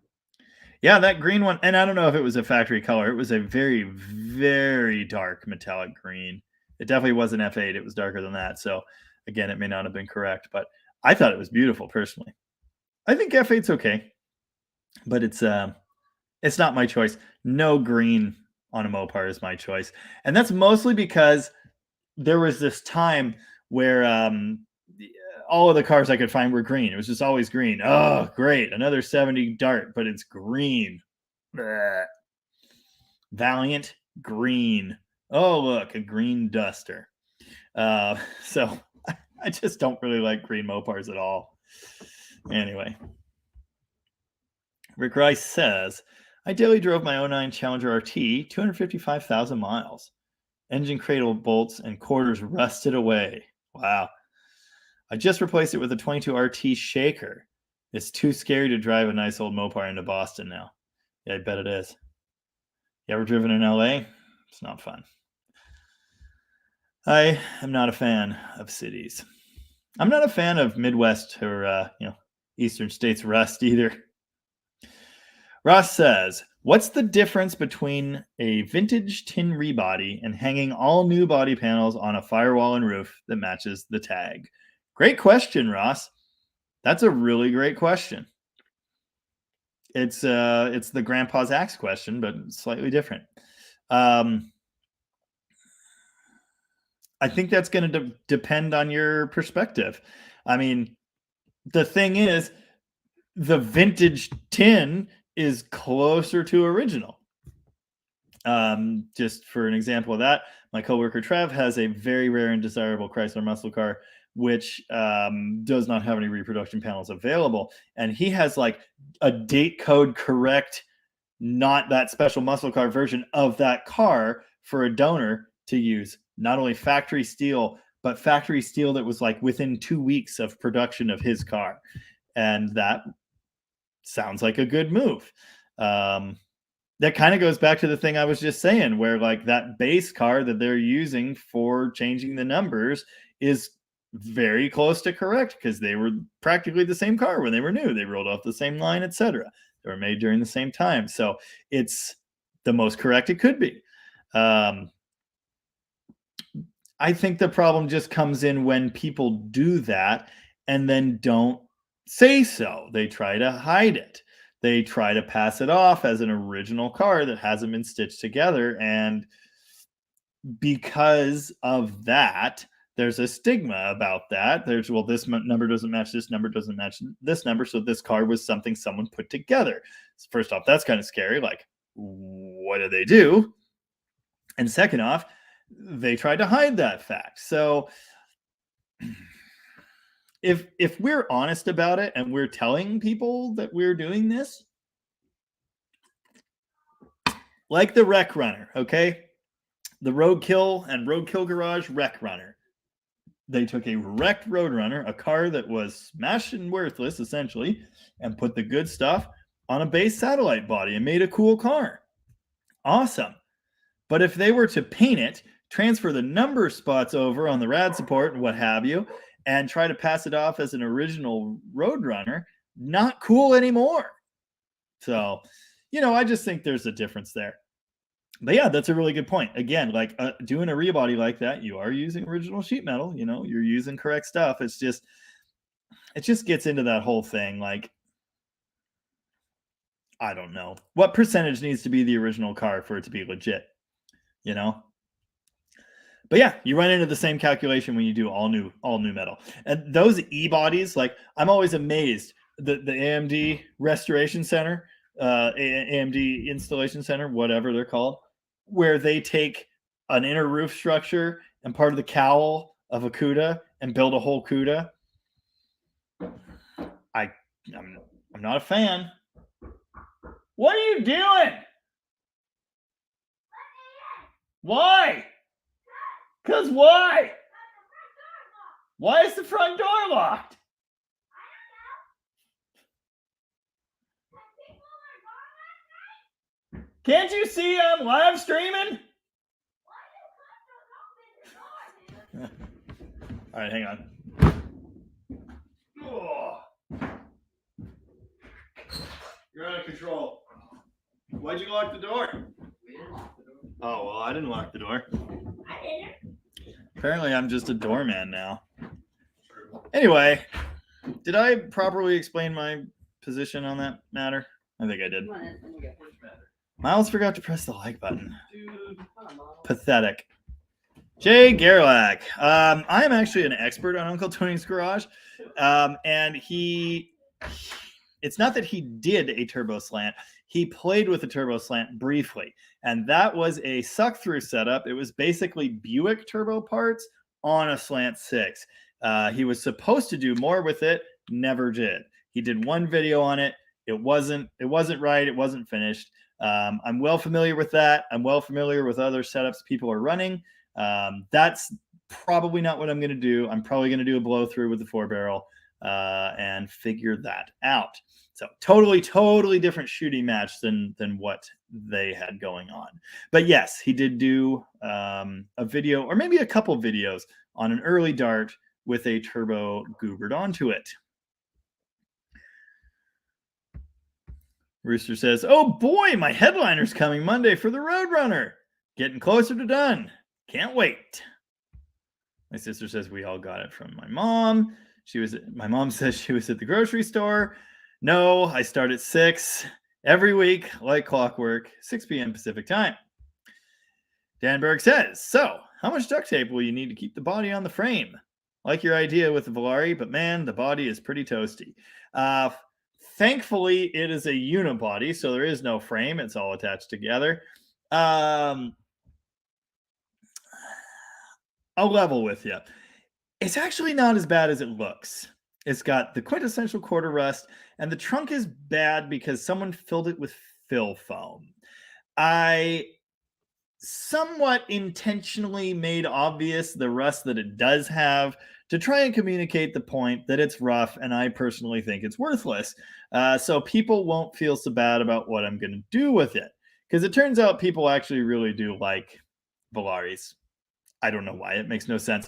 Yeah, that green one, and I don't know if it was a factory color. It was a very, very dark metallic green. It definitely wasn't F8. It was darker than that. So again, it may not have been correct, but I thought it was beautiful personally. I think F8's okay, but it's not my choice. No green on a Mopar is my choice, and that's mostly because there was this time where all of the cars I could find were green. It was just always green. Oh, great. Another 70 Dart, but it's green. Blech. Valiant, green. Oh, look, a green Duster. So I just don't really like green Mopars at all. Anyway. Rick Rice says, I daily drove my 09 Challenger RT 255,000 miles. Engine cradle bolts and quarters rusted away. Wow. I just replaced it with a 22 RT shaker. It's too scary to drive a nice old Mopar into Boston now. Yeah, I bet it is. You ever driven in LA? It's not fun. I am not a fan of cities. I'm not a fan of Midwest or Eastern states rust either. Ross says, what's the difference between a vintage tin rebody and hanging all new body panels on a firewall and roof that matches the tag? Great question, Ross. That's a really great question. It's the Grandpa's Axe question, but slightly different. I think that's going to depend on your perspective. I mean, the thing is, the vintage tin is closer to original. Just for an example of that, my coworker Trev has a very rare and desirable Chrysler muscle car, which does not have any reproduction panels available. And he has like a date code correct, not that special muscle car version of that car for a donor to use. Not only factory steel, but factory steel that was like within 2 weeks of production of his car. And that sounds like a good move. That kind of goes back to the thing I was just saying, where like that base car that they're using for changing the numbers is very close to correct because they were practically the same car when they were new. They rolled off the same line, etc. They were made during the same time. So it's the most correct it could be. I think the problem just comes in when people do that and then don't say so. They try to hide it. They try to pass it off as an original car that hasn't been stitched together. And because of that, there's a stigma about that. There's, well, this number doesn't match this number, doesn't match this number. So this car was something someone put together. So first off, that's kind of scary. Like, what do they do? And second off, they tried to hide that fact. So if we're honest about it and we're telling people that we're doing this, like the Wreck Runner, okay? The Roadkill and Roadkill Garage Wreck Runner. They took a wrecked Roadrunner, a car that was smashed and worthless, essentially, and put the good stuff on a base satellite body and made a cool car. Awesome. But if they were to paint it, transfer the number spots over on the rad support and what have you, and try to pass it off as an original Roadrunner, not cool anymore. So, I just think there's a difference there. But yeah, that's a really good point. Again, like doing a rebody like that, you are using original sheet metal, you're using correct stuff. It just gets into that whole thing. Like, I don't know what percentage needs to be the original car for it to be legit, But yeah, you run into the same calculation when you do all new metal. And those e-bodies, like I'm always amazed. The AMD Restoration Center, AMD Installation Center, whatever they're called, where they take an inner roof structure and part of the cowl of a CUDA and build a whole CUDA. I'm not a fan. What are you doing? Why? Because why? Why is the front door locked? Can't you see I'm live streaming? All right, hang on. Oh. You're out of control. Why'd you lock the door? We didn't lock the door. Oh, well, I didn't lock the door. I didn't. Apparently, I'm just a doorman now. Anyway, did I properly explain my position on that matter? I think I did. Miles forgot to press the like button. Dude, pathetic. Jay Gerlach. I'm actually an expert on Uncle Tony's Garage. And it's not that he did a turbo slant. He played with a turbo slant briefly. And that was a suck-through setup. It was basically Buick turbo parts on a Slant 6. He was supposed to do more with it, never did. He did one video on it. It wasn't right. It wasn't finished. I'm well familiar with that. I'm well familiar with other setups people are running. That's probably not what I'm going to do. I'm probably going to do a blow through with the 4-barrel and figure that out. So totally different shooting match than what they had going on. But yes, he did do a video or maybe a couple videos on an early dart with a turbo goobered onto it. Rooster says, oh boy, my headliner's coming Monday for the Roadrunner. Getting closer to done. Can't wait. My sister says we all got it from my mom. My mom says she was at the grocery store. No, I start at 6 every week, like clockwork, 6 p.m. Pacific time. Dan Berg says, so how much duct tape will you need to keep the body on the frame? Like your idea with the Volare, but man, the body is pretty toasty. Thankfully, it is a unibody, so there is no frame. It's all attached together. I'll level with you. It's actually not as bad as it looks. It's got the quintessential quarter rust, and the trunk is bad because someone filled it with fill foam. I somewhat intentionally made obvious the rust that it does have to try and communicate the point that it's rough, and I personally think it's worthless. So people won't feel so bad about what I'm going to do with it. Because it turns out people actually really do like Volaris. I don't know why. It makes no sense.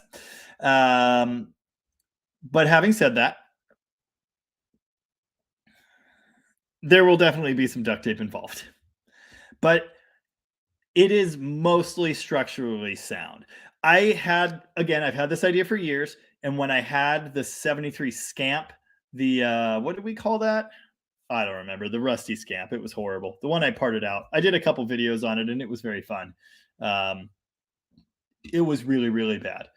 But having said that, there will definitely be some duct tape involved. But it is mostly structurally sound. I've had this idea for years. And when I had the 73 Scamp, the, what did we call that? I don't remember. The rusty Scamp. It was horrible. The one I parted out. I did a couple videos on it and it was very fun. It was really, really bad.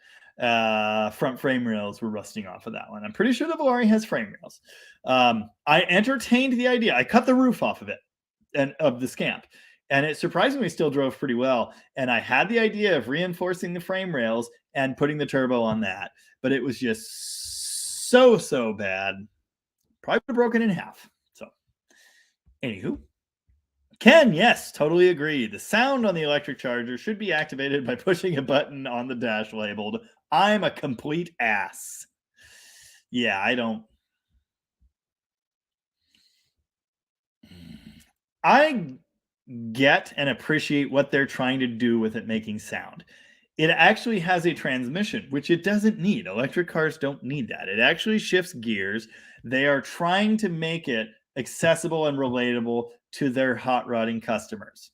Front frame rails were rusting off of that one. I'm pretty sure the Volare has frame rails. I entertained the idea. I cut the roof off of it and of the Scamp. And it surprisingly still drove pretty well. And I had the idea of reinforcing the frame rails and putting the turbo on that. But it was just so bad. Probably broken in half. So, anywho. Ken, yes, totally agree. The sound on the electric charger should be activated by pushing a button on the dash labeled, I'm a complete ass. Yeah, I don't. I get and appreciate what they're trying to do with it making sound. It actually has a transmission, which it doesn't need. Electric cars don't need that. It actually shifts gears. They are trying to make it accessible and relatable to their hot rodding customers.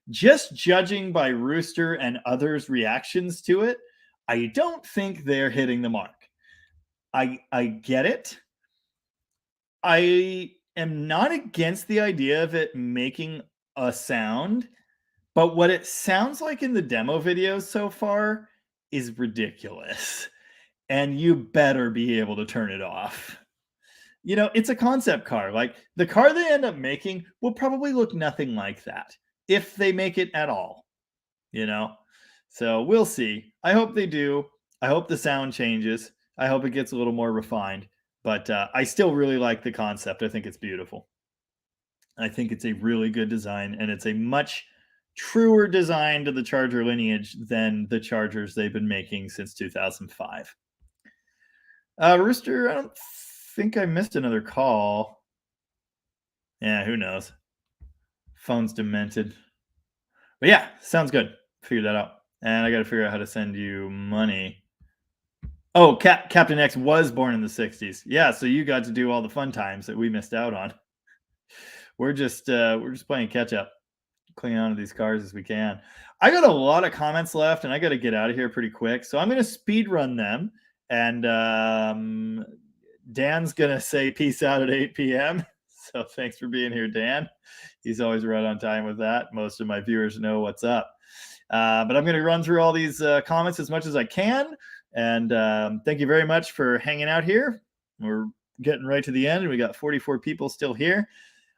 Just judging by Rooster and others' reactions to it, I don't think they're hitting the mark. I get it. I am not against the idea of it making a sound, but what it sounds like in the demo videos so far is ridiculous. And you better be able to turn it off. It's a concept car. Like the car they end up making will probably look nothing like that if they make it at all, you know? So we'll see. I hope they do. I hope the sound changes. I hope it gets a little more refined. But I still really like the concept. I think it's beautiful. I think it's a really good design, and it's a much truer design to the Charger lineage than the Chargers they've been making since 2005. Rooster, I don't think I missed another call. Yeah, who knows? Phone's demented. But yeah, sounds good. Figure that out. And I got to figure out how to send you money. Oh, Captain X was born in the 60s. Yeah, so you got to do all the fun times that we missed out on. We're just playing catch up, clinging on to these cars as we can. I got a lot of comments left, and I got to get out of here pretty quick. So I'm going to speed run them. And Dan's going to say peace out at 8 p.m. So thanks for being here, Dan. He's always right on time with that. Most of my viewers know what's up. But I'm going to run through all these comments as much as I can. And thank you very much for hanging out here. We're getting right to the end, and we got 44 people still here.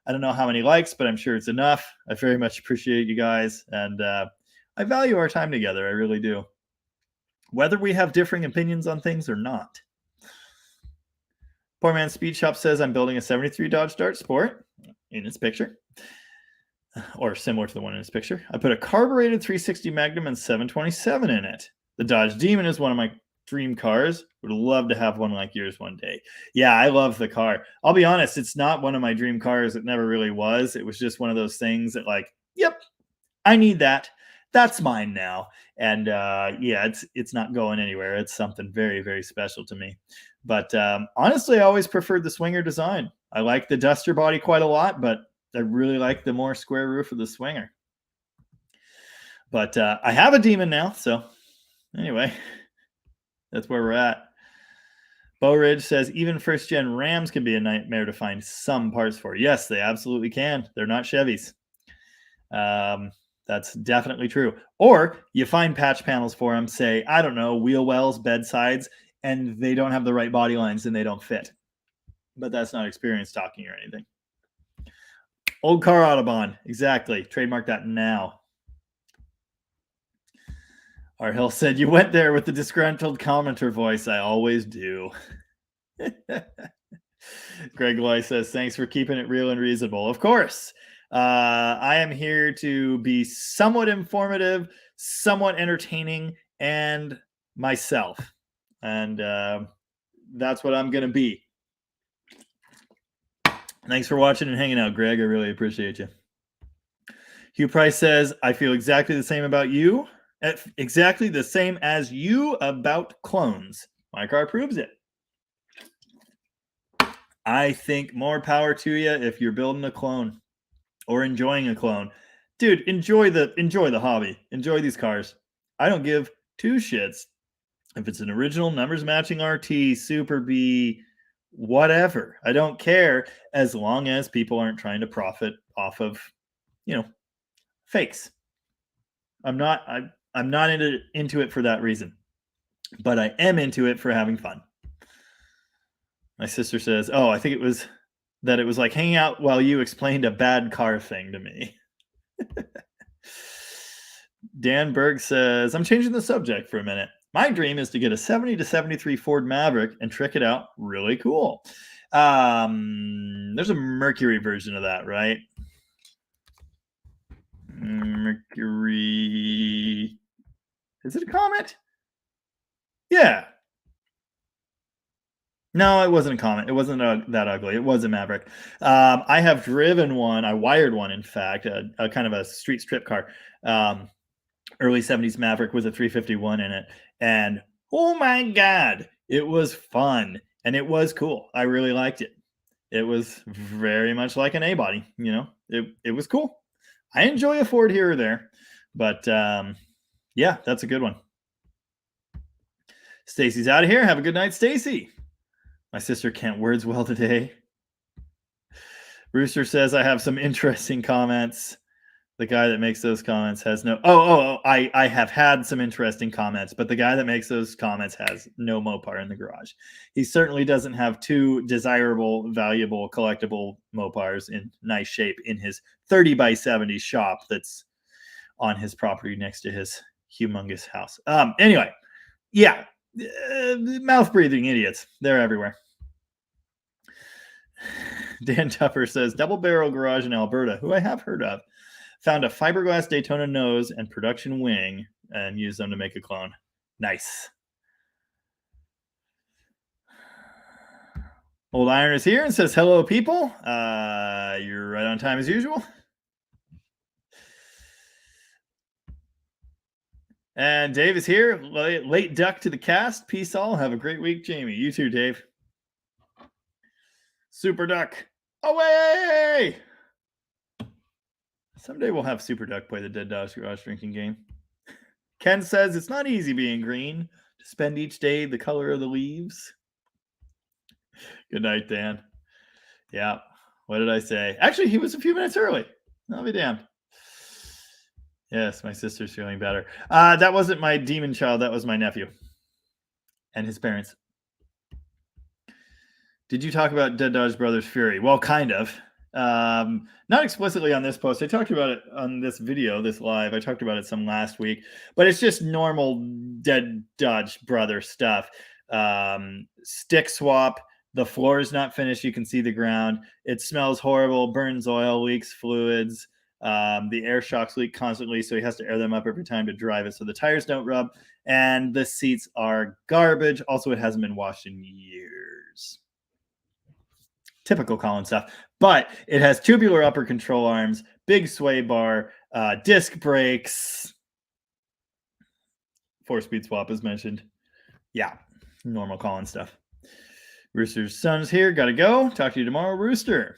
I don't know how many likes, but I'm sure it's enough. I very much appreciate you guys, and I value our time together. I really do. Whether we have differing opinions on things or not. Poor Man Speed Shop says, I'm building a 73 Dodge Dart Sport in its picture, or similar to the one in his picture. I put a carbureted 360 Magnum and 727 in it. The Dodge Demon is one of my dream cars. Would love to have one like yours one day. Yeah, I love the car. I'll be honest, it's not one of my dream cars. It never really was. It was just one of those things that like, yep, I need that. That's mine now. And yeah, it's not going anywhere. It's something very, very special to me. But honestly, I always preferred the Swinger design. I like the Duster body quite a lot, but I really like the more square roof of the Swinger. But I have a Demon now, so anyway, that's where we're at. Bo Ridge says, even first-gen Rams can be a nightmare to find some parts for. Yes, they absolutely can. They're not Chevys. That's definitely true. Or you find patch panels for them, say, I don't know, wheel wells, bed sides, and they don't have the right body lines and they don't fit. But that's not experience talking or anything. Old Car Autobahn. Exactly. Trademark that now. R. Hill said, you went there with the disgruntled commenter voice. I always do. Greg Loy says, thanks for keeping it real and reasonable. Of course. I am here to be somewhat informative, somewhat entertaining, and myself. And that's what I'm going to be. Thanks for watching and hanging out, Greg. I really appreciate you. Hugh Price says, I feel exactly the same about you. Exactly the same as you about clones. My car proves it. I think more power to you if you're building a clone or enjoying a clone. Dude, enjoy the hobby. Enjoy these cars. I don't give two shits if it's an original numbers matching RT, Super B, whatever. I don't care as long as people aren't trying to profit off of, fakes. I'm not into it for that reason, but I am into it for having fun. My sister says, oh, I think it was like hanging out while you explained a bad car thing to me. Dan Berg says, I'm changing the subject for a minute. My dream is to get a 70 to 73 Ford Maverick and trick it out really cool. There's a Mercury version of that, right? Mercury. Is it a Comet? Yeah. No, it wasn't a Comet. It wasn't that ugly. It was a Maverick. I have driven one. I wired one, in fact, a kind of a street strip car. Early 70s Maverick with a 351 in it. And oh my God, it was fun. And it was cool. I really liked it. It was very much like an A-body, you know. It was cool. I enjoy a Ford here or there. But yeah, that's a good one. Stacy's out of here. Have a good night, Stacy. My sister can't words well today. Rooster says I have some interesting comments. The guy that makes those comments has no. I have had some interesting comments, but the guy that makes those comments has no Mopar in the garage. He certainly doesn't have two desirable, valuable, collectible Mopars in nice shape in his 30 by 70 shop that's on his property next to his humongous house. Anyway, yeah, mouth breathing idiots. They're everywhere. Dan Tupper says Double Barrel Garage in Alberta, who I have heard of, found a fiberglass Daytona nose and production wing and used them to make a clone. Nice. Old Iron is here and says, hello, people. You're right on time as usual. And Dave is here. Late duck to the cast. Peace all. Have a great week, Jamie. You too, Dave. Super Duck. Away! Someday we'll have Super Duck play the Dead Dodge Garage drinking game. Ken says it's not easy being green. To spend each day the color of the leaves. Good night, Dan. Yeah. What did I say? Actually, he was a few minutes early. I'll be damned. Yes, my sister's feeling better. That wasn't my demon child. That was my nephew and his parents. Did you talk about Dead Dodge Brothers Fury? Well, kind of. Not explicitly on this post. I talked about it on this video, this live. I talked about it some last week, but it's just normal Dead Dodge Brother stuff. Stick swap. The floor is not finished. You can see the ground. It smells horrible, burns oil, leaks fluids. The air shocks leak constantly, so he has to air them up every time to drive it so the tires don't rub. And the seats are garbage. Also, it hasn't been washed in years. Typical Colin stuff. But it has tubular upper control arms, big sway bar, disc brakes. 4-speed swap is mentioned. Yeah, normal Colin stuff. Rooster's son's here. Got to go. Talk to you tomorrow, Rooster.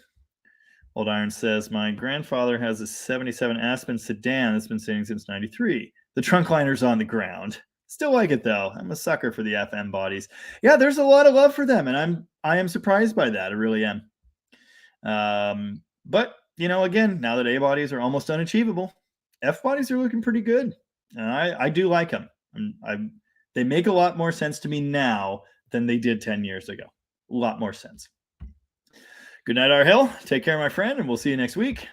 Old Iron says, my grandfather has a 77 Aspen sedan that's been sitting since 93. The trunk liner's on the ground. Still like it, though. I'm a sucker for the FM bodies. Yeah, there's a lot of love for them, and I am surprised by that. I really am. But, you know, again, now that A bodies are almost unachievable, F bodies are looking pretty good. And I do like them. They make a lot more sense to me now than they did 10 years ago. A lot more sense. Good night, R. Hill. Take care, my friend, and we'll see you next week.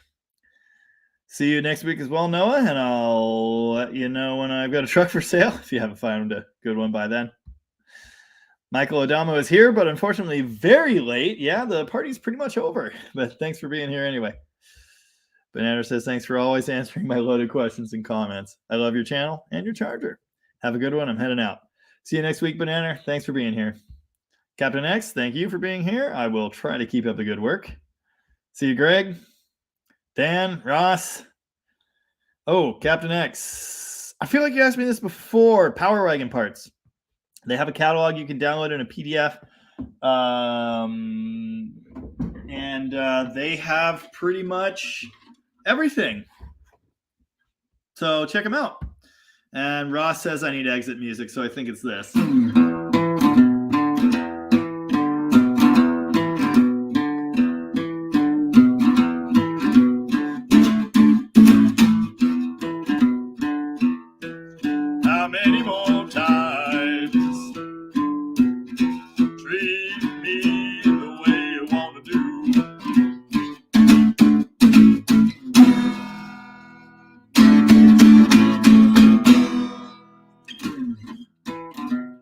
See you next week as well, Noah, and I'll let you know when I've got a truck for sale, if you haven't found a good one by then. Michael Adamo is here, but unfortunately very late. Yeah, the party's pretty much over, but thanks for being here anyway. Banana says, thanks for always answering my loaded questions and comments. I love your channel and your charger. Have a good one. I'm heading out. See you next week, Banana. Thanks for being here. Captain X, thank you for being here. I will try to keep up the good work. See you, Greg. Dan, Ross. Oh, Captain X. I feel like you asked me this before. Power Wagon parts. They have a catalog you can download in a PDF. And they have pretty much everything. So check them out. And Ross says I need exit music, so I think it's this. How many more times treat me the way you want to do?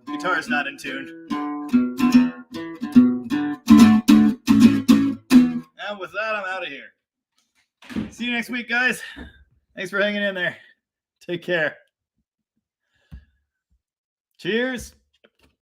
Guitar's not in tune. And with that, I'm out of here. See you next week, guys. Thanks for hanging in there. Take care. Cheers.